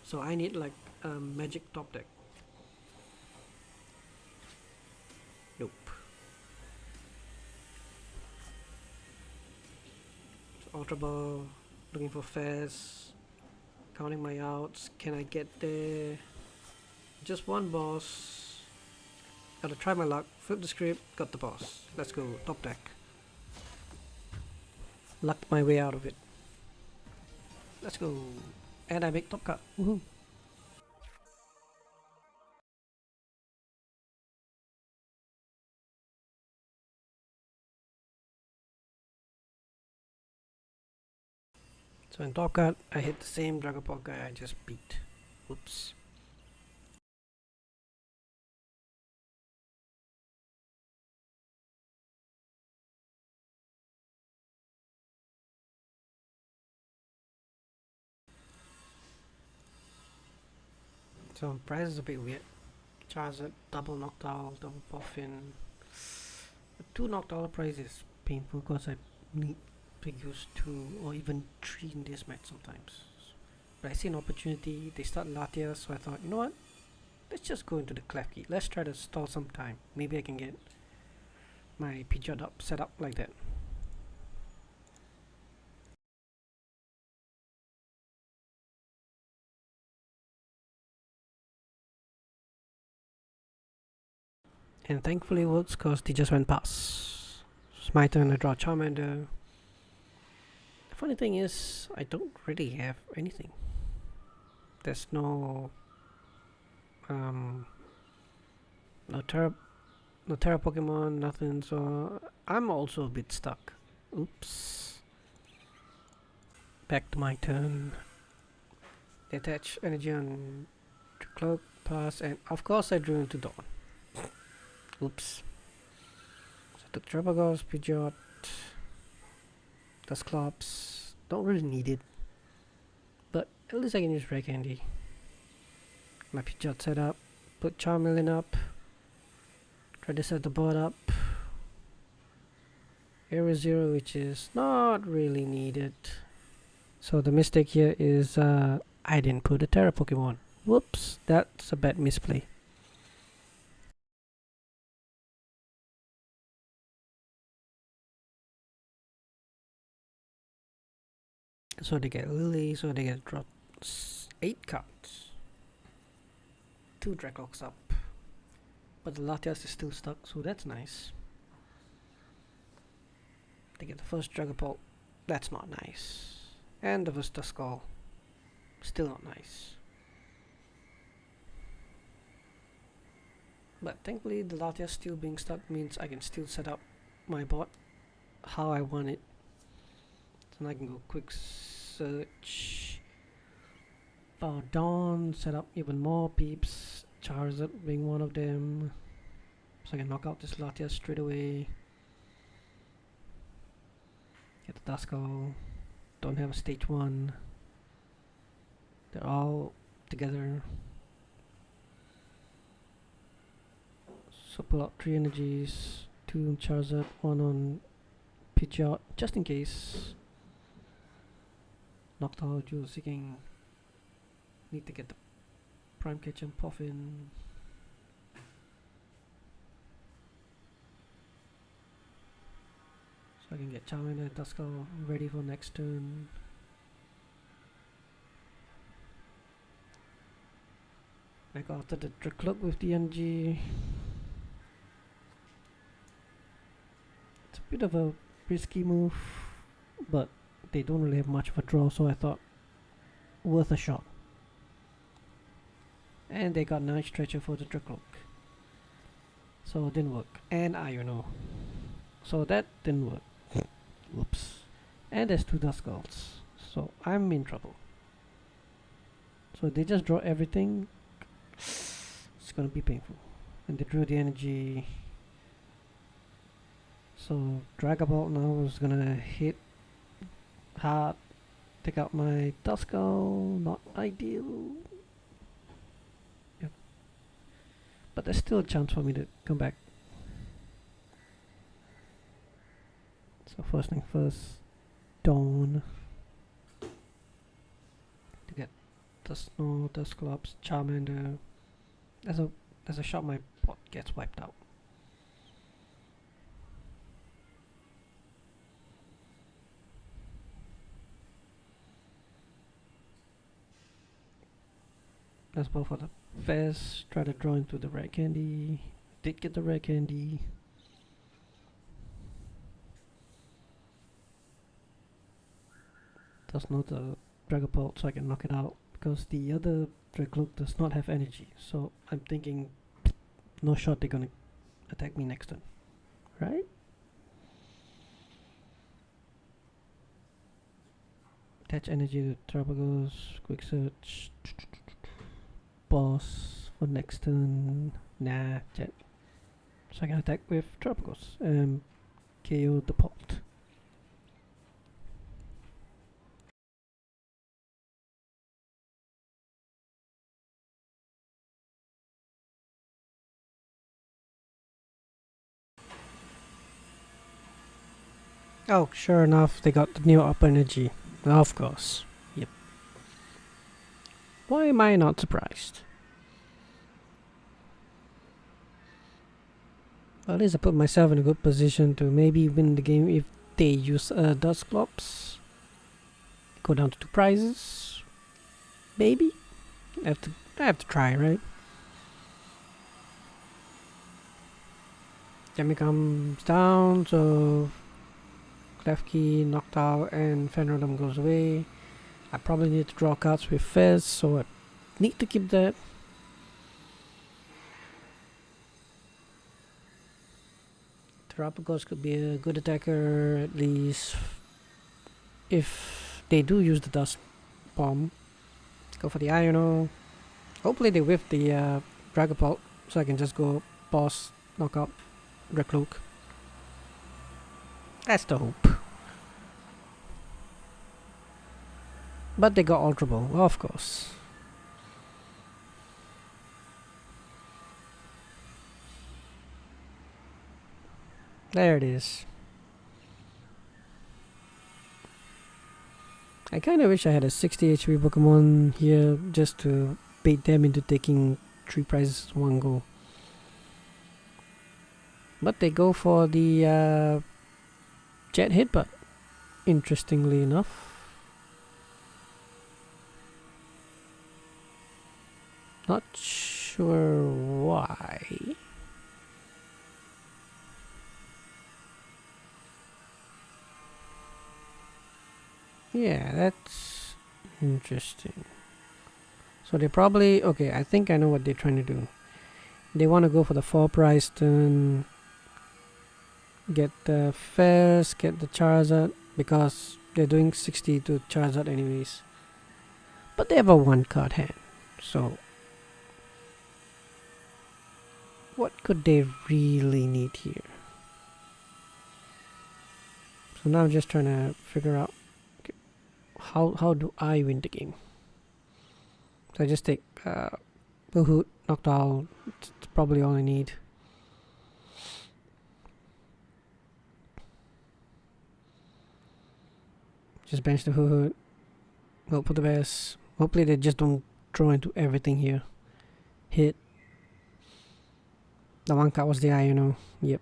S1: So I need like a magic top deck. Nope. So Ultra Ball, looking for Fez, counting my outs. Can I get there? Just 1 boss. Gotta try my luck, flip the script, got the boss. Let's go, top deck. Lucked my way out of it. Let's go. And I make top cut. Woohoo. So in top cut, I hit the same Dragon Ball guy I just beat. Whoops. So price is a bit weird. Charizard, double Noctowl, double Puffin. 2 Noctowl price is painful because I need to use 2 or even 3 in this match sometimes. But I see an opportunity, they start Latias, so I thought, you know what? Let's just go into the Klefki. Let's try to stall some time. Maybe I can get my Pidgeot up, set up like that. And thankfully it works because they just went past. It's my turn to draw Charmander. The funny thing is, I don't really have anything. There's no Terra Pokemon, nothing, so I'm also a bit stuck. Oops. Back to my turn. They attach energy on Cloak, pass, and of course I drew into Dawn. Oops. So I took Terapagos, Pidgeot, Dusclops. Don't really need it, but at least I can use Rare Candy. My Pidgeot set up, put Charmeleon up, try to set the board up. Area 0, which is not really needed. So the mistake here is I didn't put a Terra Pokemon. Whoops, that's a bad misplay. So they get Lily, so they get dropped 8 cards. 2 Draclocs up. But the Latias is still stuck, so that's nice. They get the first Dragon Ball. That's not nice. And the first Duskull. Still not nice. But thankfully the Latias still being stuck means I can still set up my board how I want it. So now I can go quick search for Dawn, set up even more peeps, Charizard being one of them. So I can knock out this Latias straight away. Get the Duskull. Don't have a stage 1. They're all together. So pull out 3 energies, 2 on Charizard, 1 on Pidgeot, just in case. Noctowl, Jewel Seeking. Need to get the Prime Catch and Puffin. So I can get Charmander and Duskull ready for next turn. I go after the Dusclops with the energy. It's a bit of a risky move, but they don't really have much of a draw, so I thought worth a shot. And they got nice stretcher for the Dusclops, so it didn't work. And Iono, so that didn't work. Whoops. And there's 2 Duskulls, so I'm in trouble. So they just draw everything. It's gonna be painful. And they drew the energy. So Dragapult now is gonna hit hard. Take out my Duskull. Not ideal. Yep. But there's still a chance for me to come back. So first thing first, Dawn. To get Dusknoir, Dusclops, Charmander. There's a shot my bot gets wiped out. Let's go for the Fez. Try to draw into the red candy. Did get the red candy. Does not the Dragapult, so I can knock it out, because the other Dusclops does not have energy. So I'm thinking, no shot they're gonna attack me next turn, right? Attach energy to Terapagos. Quick search. Boss for next turn. Nah, Jet. So I can attack with Terapagos and KO the pot. Oh, sure enough, they got the new up energy. Of course. Yep. Why am I not surprised? Well, at least I put myself in a good position to maybe win the game if they use Dusclops. Go down to 2 prizes. Maybe? I have to try, right? Jamie comes down, so Klefki, Noctowl, and Fan Rotom goes away. I probably need to draw cards with Fez, so I need to keep that. Terapagos could be a good attacker, at least if they do use the Dust Bomb. Go for the Iono. Hopefully they whiff the Dragapult, so I can just go boss, knock out Dusclops. That's the hope. But they got Ultra Ball, of course. There it is. I kinda wish I had a 60 HP Pokemon here just to bait them into taking 3 prizes in one go. But they go for the Jet Headbutt, interestingly enough. Not sure why. Yeah, that's interesting. So they probably, okay, I think I know what they're trying to do. They want to go for the 4 prize turn, get the Fez, get the Charizard, because they're doing 60 to Charizard anyways. But they have a 1 card hand, so what could they really need here? So now I'm just trying to figure out, okay, how do I win the game? So I just take Hoothoot, Noctowl. It's probably all I need. Just bench the Hoothoot. Hope for the best. Hopefully they just don't throw into everything here. Hit. The 1 card was the Iono. Yep.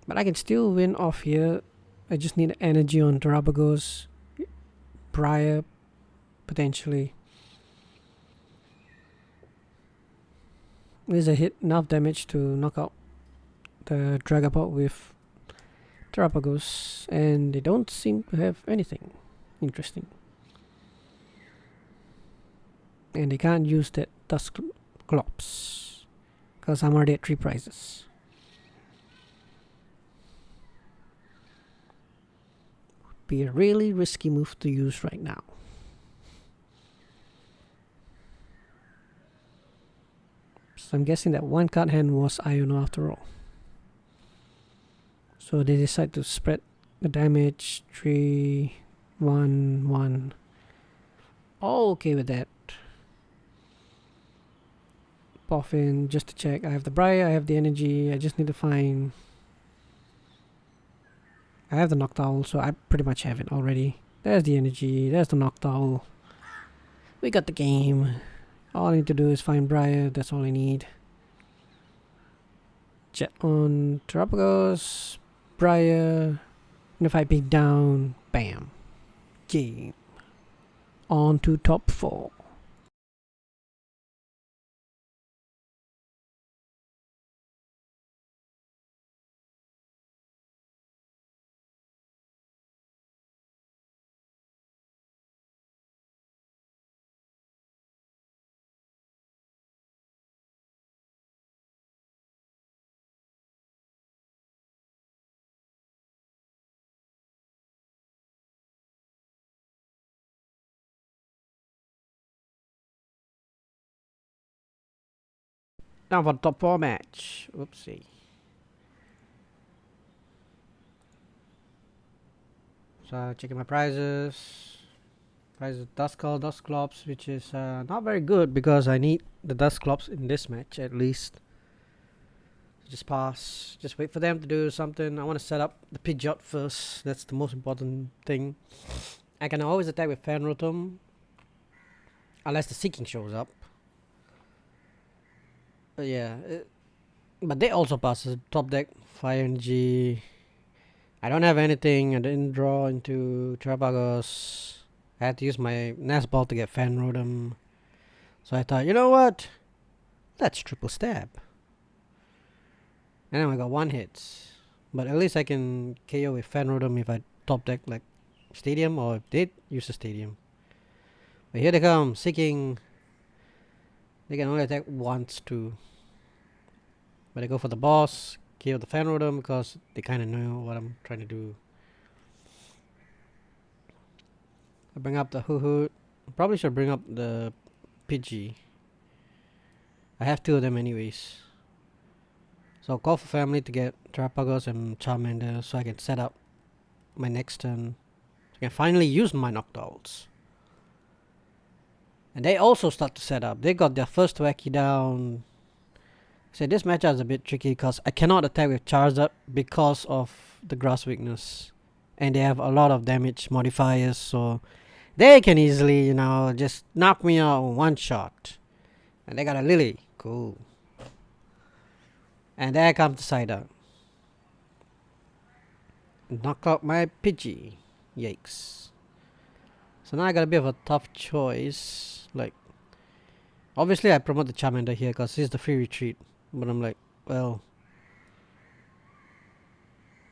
S1: But I can still win off here. I just need energy on Terapagos. Briar, potentially. Is a hit enough damage to knock out the Dragapult with Terapagos, and they don't seem to have anything interesting. And they can't use that Dusclops because I'm already at 3 prizes. Would be a really risky move to use right now. So I'm guessing that one card hand was Iono after all. So they decide to spread the damage. 3, 1, 1. All okay with that. Pop in just to check. I have the Briar, I have the energy. I just need to find. I have the Noctowl, so I pretty much have it already. There's the energy, there's the Noctowl. We got the game. All I need to do is find Briar, that's all I need. Jet on Terapagos, Briar, and if I pick down, bam. Game. On to top 4. Now for the top 4 match. Oopsie. So checking my prizes. Prizes Duskull, Dusclops, which is not very good because I need the Dusclops in this match at least. Just pass. Just wait for them to do something. I want to set up the Pidgeot first. That's the most important thing. I can always attack with Fan Rotom unless the Seeking shows up. But yeah, but they also passes top deck, Fire Energy. I don't have anything. I didn't draw into Terapagos. I had to use my Nest Ball to get Fan Rotom. So I thought, you know what? Let's triple stab. And then I got 1 hit. But at least I can KO with Fan Rotom if I top deck like Stadium or if they use the Stadium. But here they come, Seeking. They can only attack once too. But I go for the boss, kill the Fan Rotom because they kind of know what I'm trying to do. I bring up the Hoothoot. Probably should bring up the Pidgey. I have 2 of them anyways. So I'll call for family to get Terapagos and Charmander so I can set up my next turn. So I can finally use my Noctowls. And they also start to set up. They got their first Wacky down. So this matchup is a bit tricky because I cannot attack with Charizard because of the grass weakness. And they have a lot of damage modifiers, so they can easily, you know, just knock me out in 1 shot. And they got a Lily. Cool. And there comes the side out. Knock out my Pidgey. Yikes. So now I got a bit of a tough choice. Like, obviously I promote the Charmander here because he's the free retreat. But I'm like, well,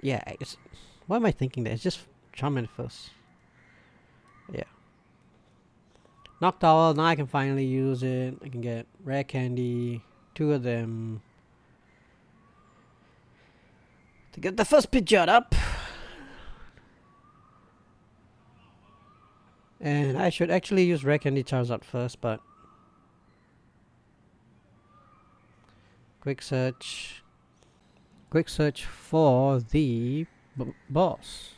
S1: yeah, why am I thinking that? It's just Charmander first. Yeah. Noctowl, now I can finally use it. I can get Rare Candy, 2 of them. To get the first Pidgeot up. And I should actually use Rare Candy Charizard first, but quick search for the boss.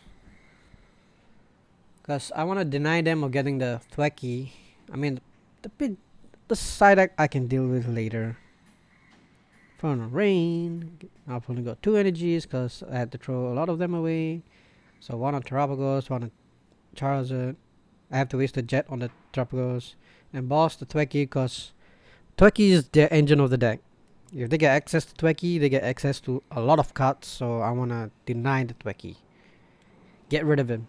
S1: Because I want to deny them of getting the Thwacky. I mean, the Psyduck I can deal with later. Found Rain. I've only got 2 energies because I had to throw a lot of them away. So 1 on Terapagos, 1 on Charizard. I have to waste a jet on the Terapagos. And boss the Thwacky because Thwacky is the engine of the deck. If they get access to Thwacky, they get access to a lot of cards. So I want to deny the Thwacky. Get rid of him.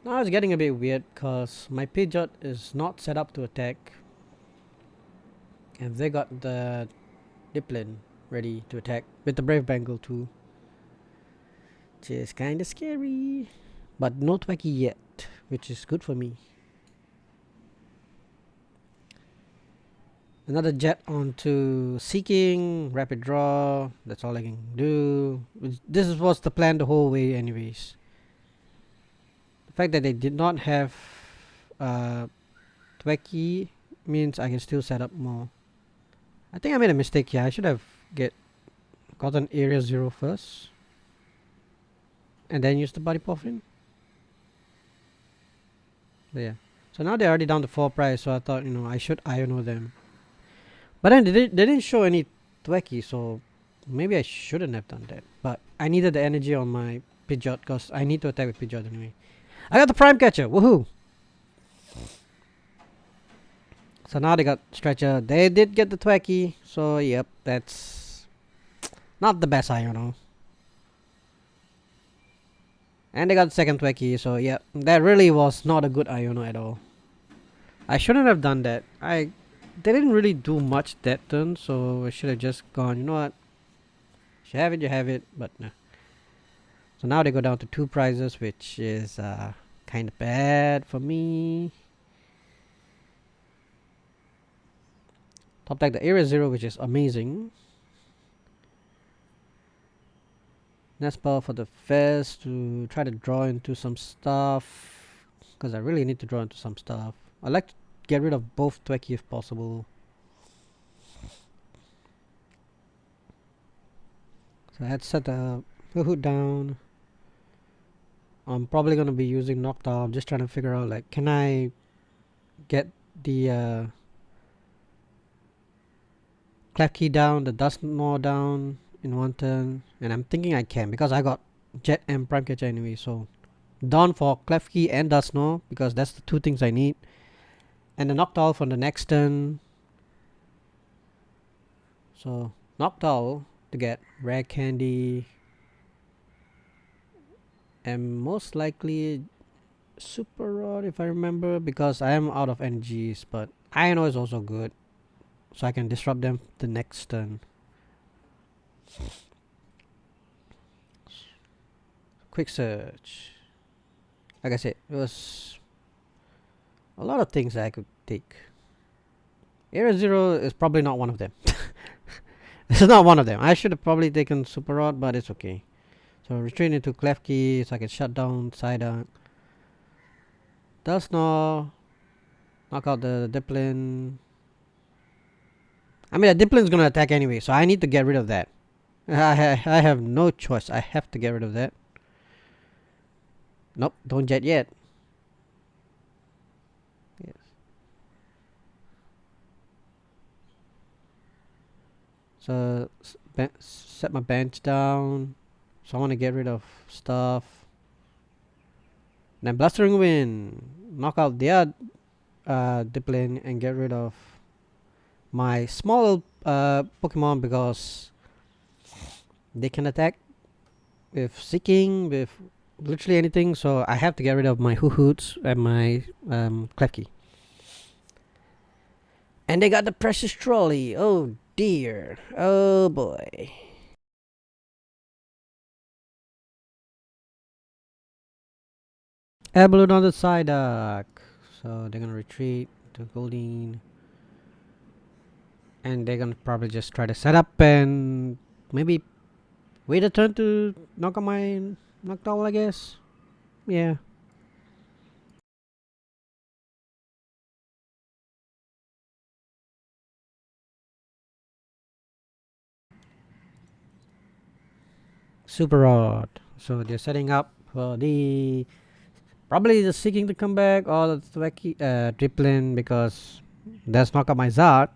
S1: Now it's getting a bit weird because my Pidgeot is not set up to attack. And they got the Dipplin ready to attack with the Brave Bengal too. Which is kinda scary. But no Tweki yet, which is good for me. Another jet onto Seeking, Rapid Draw, that's all I can do. This was the plan the whole way anyways. The fact that they did not have Tweki means I can still set up more. I think I made a mistake here. I should have gotten Area 0 first. And then use the Body Puffin. But yeah. So now they're already down to 4 price, so I thought, I should Iono them. But then they didn't show any Tweki, so maybe I shouldn't have done that. But I needed the energy on my Pidgeot, because I need to attack with Pidgeot anyway. I got the Prime Catcher! Woohoo! So now they got Stretcher. They did get the Tweki, so yep, that's not the best Iono. And they got the second Tweki, so yeah, that really was not a good Iono at all. I shouldn't have done that. They didn't really do much that turn, so I should have just gone, you know what? If you have it, you have it, but no. So now they go down to 2 prizes, which is kind of bad for me. Top deck the Area 0, which is amazing. Nespa for the Fez to try to draw into some stuff, because I really need to draw into some stuff. I like to get rid of both Tweki if possible. So I had set the Hoothoot down. I'm probably going to be using Noctowl. I'm just trying to figure out, like, can I get the Klefki down, the Dusknoir down in one turn? And I'm thinking I can, because I got Jet and Prime Catcher anyway. So Dawn for Klefki and Dusknoir, because that's the 2 things I need. And the Noctowl for the next turn. So Noctowl to get Rare Candy, and most likely Super Rod if I remember, because I am out of energies. But Iono is also good, so I can disrupt them the next turn. Quick search. Like I said, it was a lot of things that I could take. Area 0 is probably not one of them. It's not one of them. I should have probably taken Super Rod, but it's okay. So retreat into Klefki so I can shut down Psyduck. Dusknoir. Knock out the Dipplin. I mean, the Dipplin's gonna attack anyway, so I need to get rid of that. I have no choice. I have to get rid of that. Nope, don't jet yet. Yes. So set my bench down. So I want to get rid of stuff. Then Blustering Wind. Knock out the other Dipplin and get rid of my small Pokemon, because they can attack with Seeking, with literally anything. So I have to get rid of my Hootoots and my Klefki. And they got the Precious Trolley. Oh dear. Oh boy. Balloon on the Psyduck. So they're gonna retreat to Goldeen. And they're gonna probably just try to set up and maybe wait a turn to knock out my Noctowl, I guess. Yeah. Super Rod. So they're setting up for the probably the Seeking to come back, or the Dripplin, because that's knock out my Zard,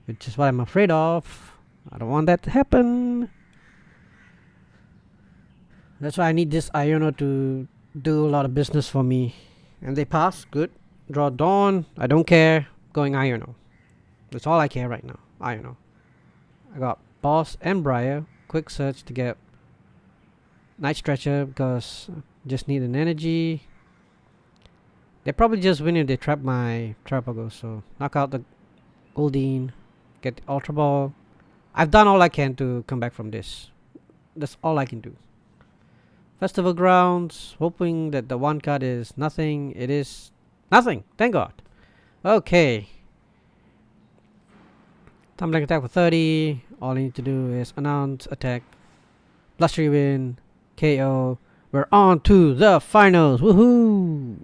S1: which is what I'm afraid of. I don't want that to happen. That's why I need this Iono to do a lot of business for me. And they pass. Good. Draw Dawn. I don't care. Going Iono. That's all I care right now. Iono. I got Boss and Briar. Quick search to get Night Stretcher, because just need an energy. They probably just win if they trap my Terapagos. So knock out the Goldeen, get the Ultra Ball. I've done all I can to come back from this. That's all I can do. Festival Grounds, hoping that the one card is nothing. It is nothing, thank God. Okay. Tumbling attack for 30. All I need to do is announce attack. Plus 3 win. KO. We're on to the finals. Woohoo!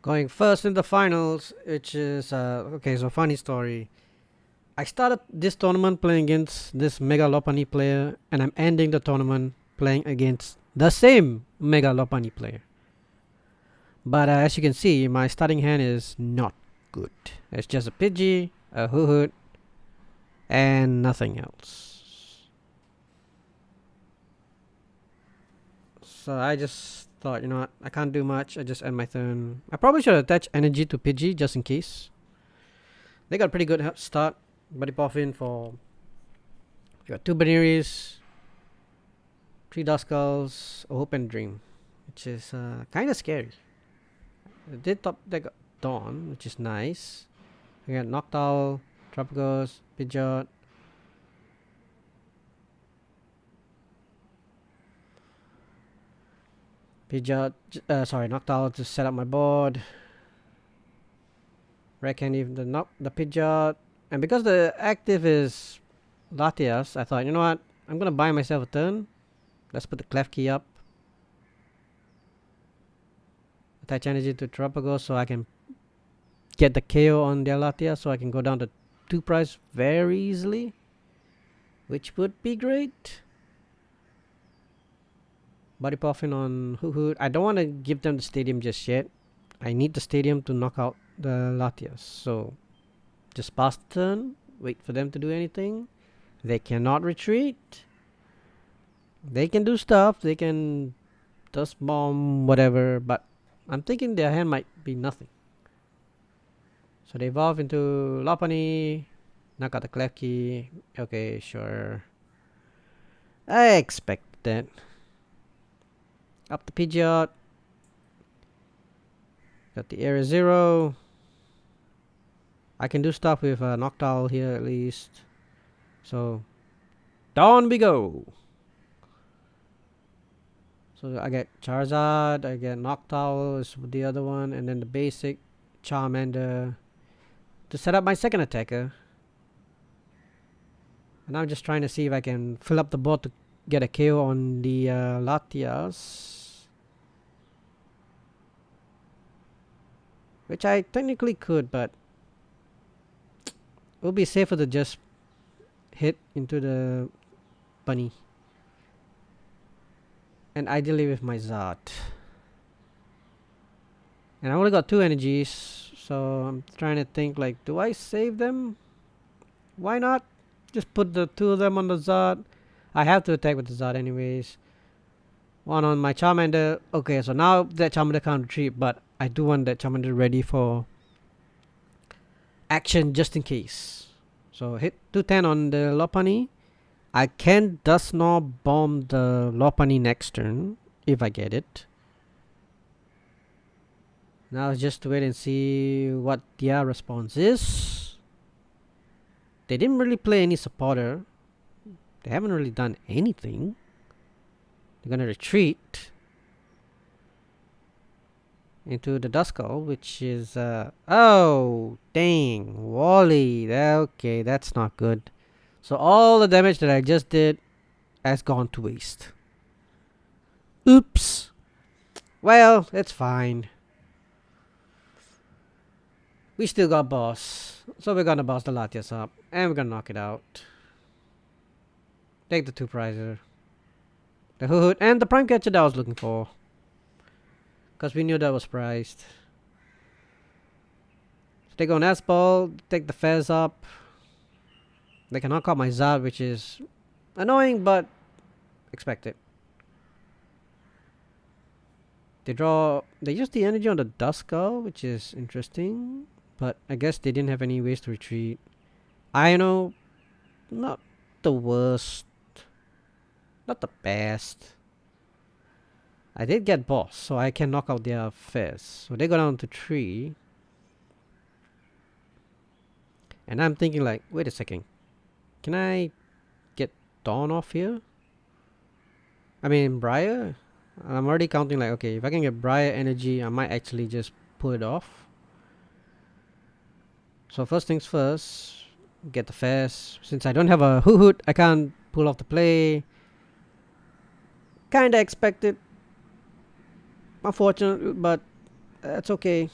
S1: Going first in the finals, which is okay. So funny story. I started this tournament playing against this Mega Lopunny player, and I'm ending the tournament playing against the same Mega Lopunny player. But as you can see, my starting hand is not good. It's just a Pidgey, a Hoothoot, and nothing else. So I just thought, you know what, I can't do much. I just end my turn. I probably should attach energy to Pidgey just in case. They got a pretty good start. Buddy Poffin for, you got 2 Banaries, 3 Duskulls, a Hope and Dream, which is kind of scary. They did top deck Dawn, which is nice. We got Noctowl, Terapagos, Pidgeot. Sorry, Noctowl to set up my board. Reckon even the Pidgeot. And because the active is Latias, I thought, you know what? I'm gonna buy myself a turn. Let's put the Klefki up. Attach energy to Terapagos so I can get the KO on their Latias, so I can go down to 2 price very easily, which would be great. Buddy Poffin on Hoothoot. I don't want to give them the stadium just yet. I need the stadium to knock out the Latias. So just pass the turn. Wait for them to do anything. They cannot retreat. They can do stuff. They can dust bomb, whatever. But I'm thinking their hand might be nothing. So they evolve into Lopunny. Knock out the Klefki. Okay, sure. I expect that. Up the Pidgeot. Got the Area 0. I can do stuff with Noctowl here at least. So, down we go. So I get Charizard, I get Noctowl is the other one, and then the basic Charmander to set up my second attacker. And I'm just trying to see if I can fill up the board to get a KO on the Latias. Which I technically could, but it would be safer to just hit into the bunny. And ideally with my Zard. And I only got 2 energies, so I'm trying to think like, do I save them? Why not? Just put the 2 of them on the Zard. I have to attack with the Zard anyways. 1 on my Charmander. Okay, so now that Charmander can't retreat, but I do want that Charmander ready for action just in case. So hit 210 on the Lopunny. I can Dusknoir bomb the Lopunny next turn if I get it. Now just wait and see what their response is. They didn't really play any supporter. They haven't really done anything. They're gonna retreat into the Duskull, which is oh dang, Wally. Okay, that's not good. So all the damage that I just did has gone to waste. Oops. Well, it's fine. We still got boss. So we're gonna boss the Latias up. And we're gonna knock it out. Take the 2 prizer. The Hoothoot and the Prime Catcher that I was looking for. Because we knew that was priced. So they go on S-Ball. Take the Fez up. They can knock out my Zard, which is annoying, but expected. They use the energy on the Duskull, which is interesting. But I guess they didn't have any ways to retreat. Iono, not the worst. Not the best. I did get boss, so I can knock out their Fez. So they go down to 3. And I'm thinking like, wait a second. Can I get Dawn off here? I mean, Briar? I'm already counting like, okay, if I can get Briar energy, I might actually just pull it off. So first things first, get the Fez. Since I don't have a Hoothoot, I can't pull off the play. Kinda expected. Unfortunate, but that's okay.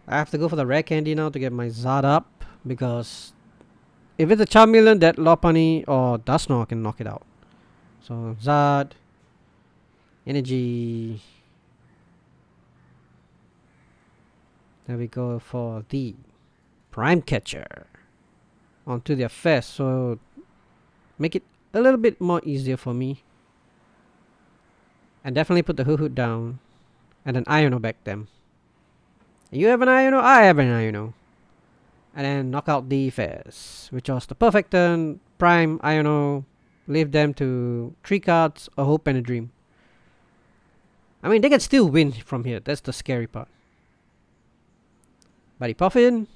S1: I have to go for the rare candy now to get my Zard up, because if it's a Charmeleon, that Lopunny or Dusknoir can knock it out. So Zard, energy. There we go for the Prime Catcher onto their Fez, so make it a little bit more easier for me. And definitely put the Hoothoot down, and then Iono back them. You have an Iono, I have an Iono. And then knock out the Fez, which was the perfect turn. Prime, Iono, leave them to 3 cards, a hope and a dream. I mean, they can still win from here, that's the scary part. Buddy Puffin.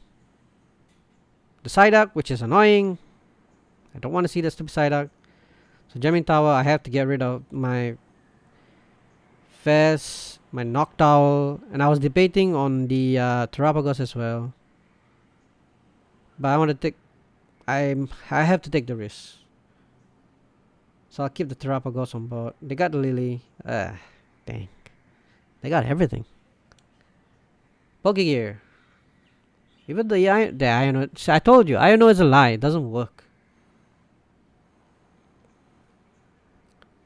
S1: The Psyduck, which is annoying. I don't want to see the stupid Psyduck. So Jamming Tower, I have to get rid of my Fez, my Noctowl, and I was debating on the Terapagos as well. But I want to take, I have to take the risk. So I'll keep the Terapagos on board. They got the Lily. Dang. They got everything. Pokegear. Even the Iono, I told you, Iono is a lie, it doesn't work.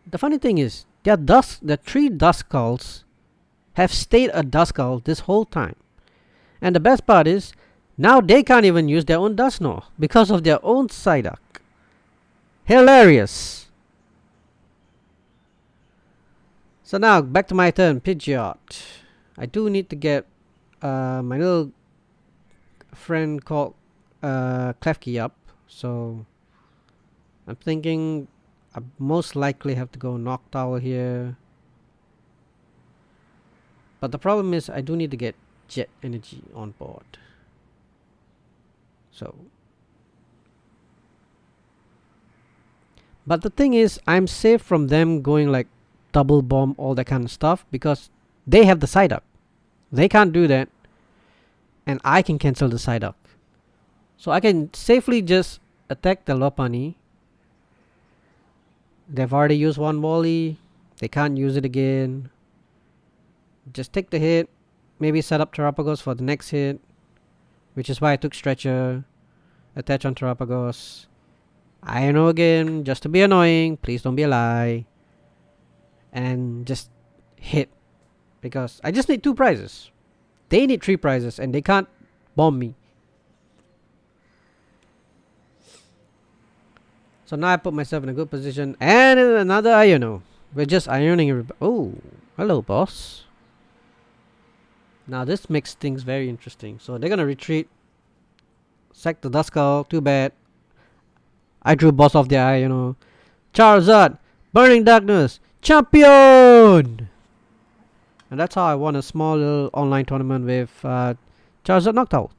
S1: The funny thing is, the 3 Duskulls have stayed a Duskull this whole time. And the best part is, now they can't even use their own Dusknoir because of their own Psyduck. Hilarious! So now, back to my turn, Pidgeot. I do need to get my little friend called Klefki up. So, I'm thinking I most likely have to go Noctowl here. But the problem is I do need to get Jet Energy on board. So, but the thing is, I'm safe from them going like double bomb, all that kind of stuff, because they have the Psyduck. They can't do that, and I can cancel the Psyduck. So I can safely just attack the Lopunny. They've already used one Wally. They can't use it again. Just take the hit. Maybe set up Terapagos for the next hit, which is why I took Stretcher. Attach on Terapagos. I know again, just to be annoying. Please don't be a lie. And just hit. Because I just need 2 prizes. They need 3 prizes and they can't bomb me. So now I put myself in a good position. And another Iono. We're just Ioning everybody. Oh, hello boss. Now this makes things very interesting. So they're gonna retreat. Sack the Duskull. Too bad. I drew boss off the Iono. Charizard. Burning Darkness. Champion! And that's how I won a small little online tournament with Charizard Noctowl.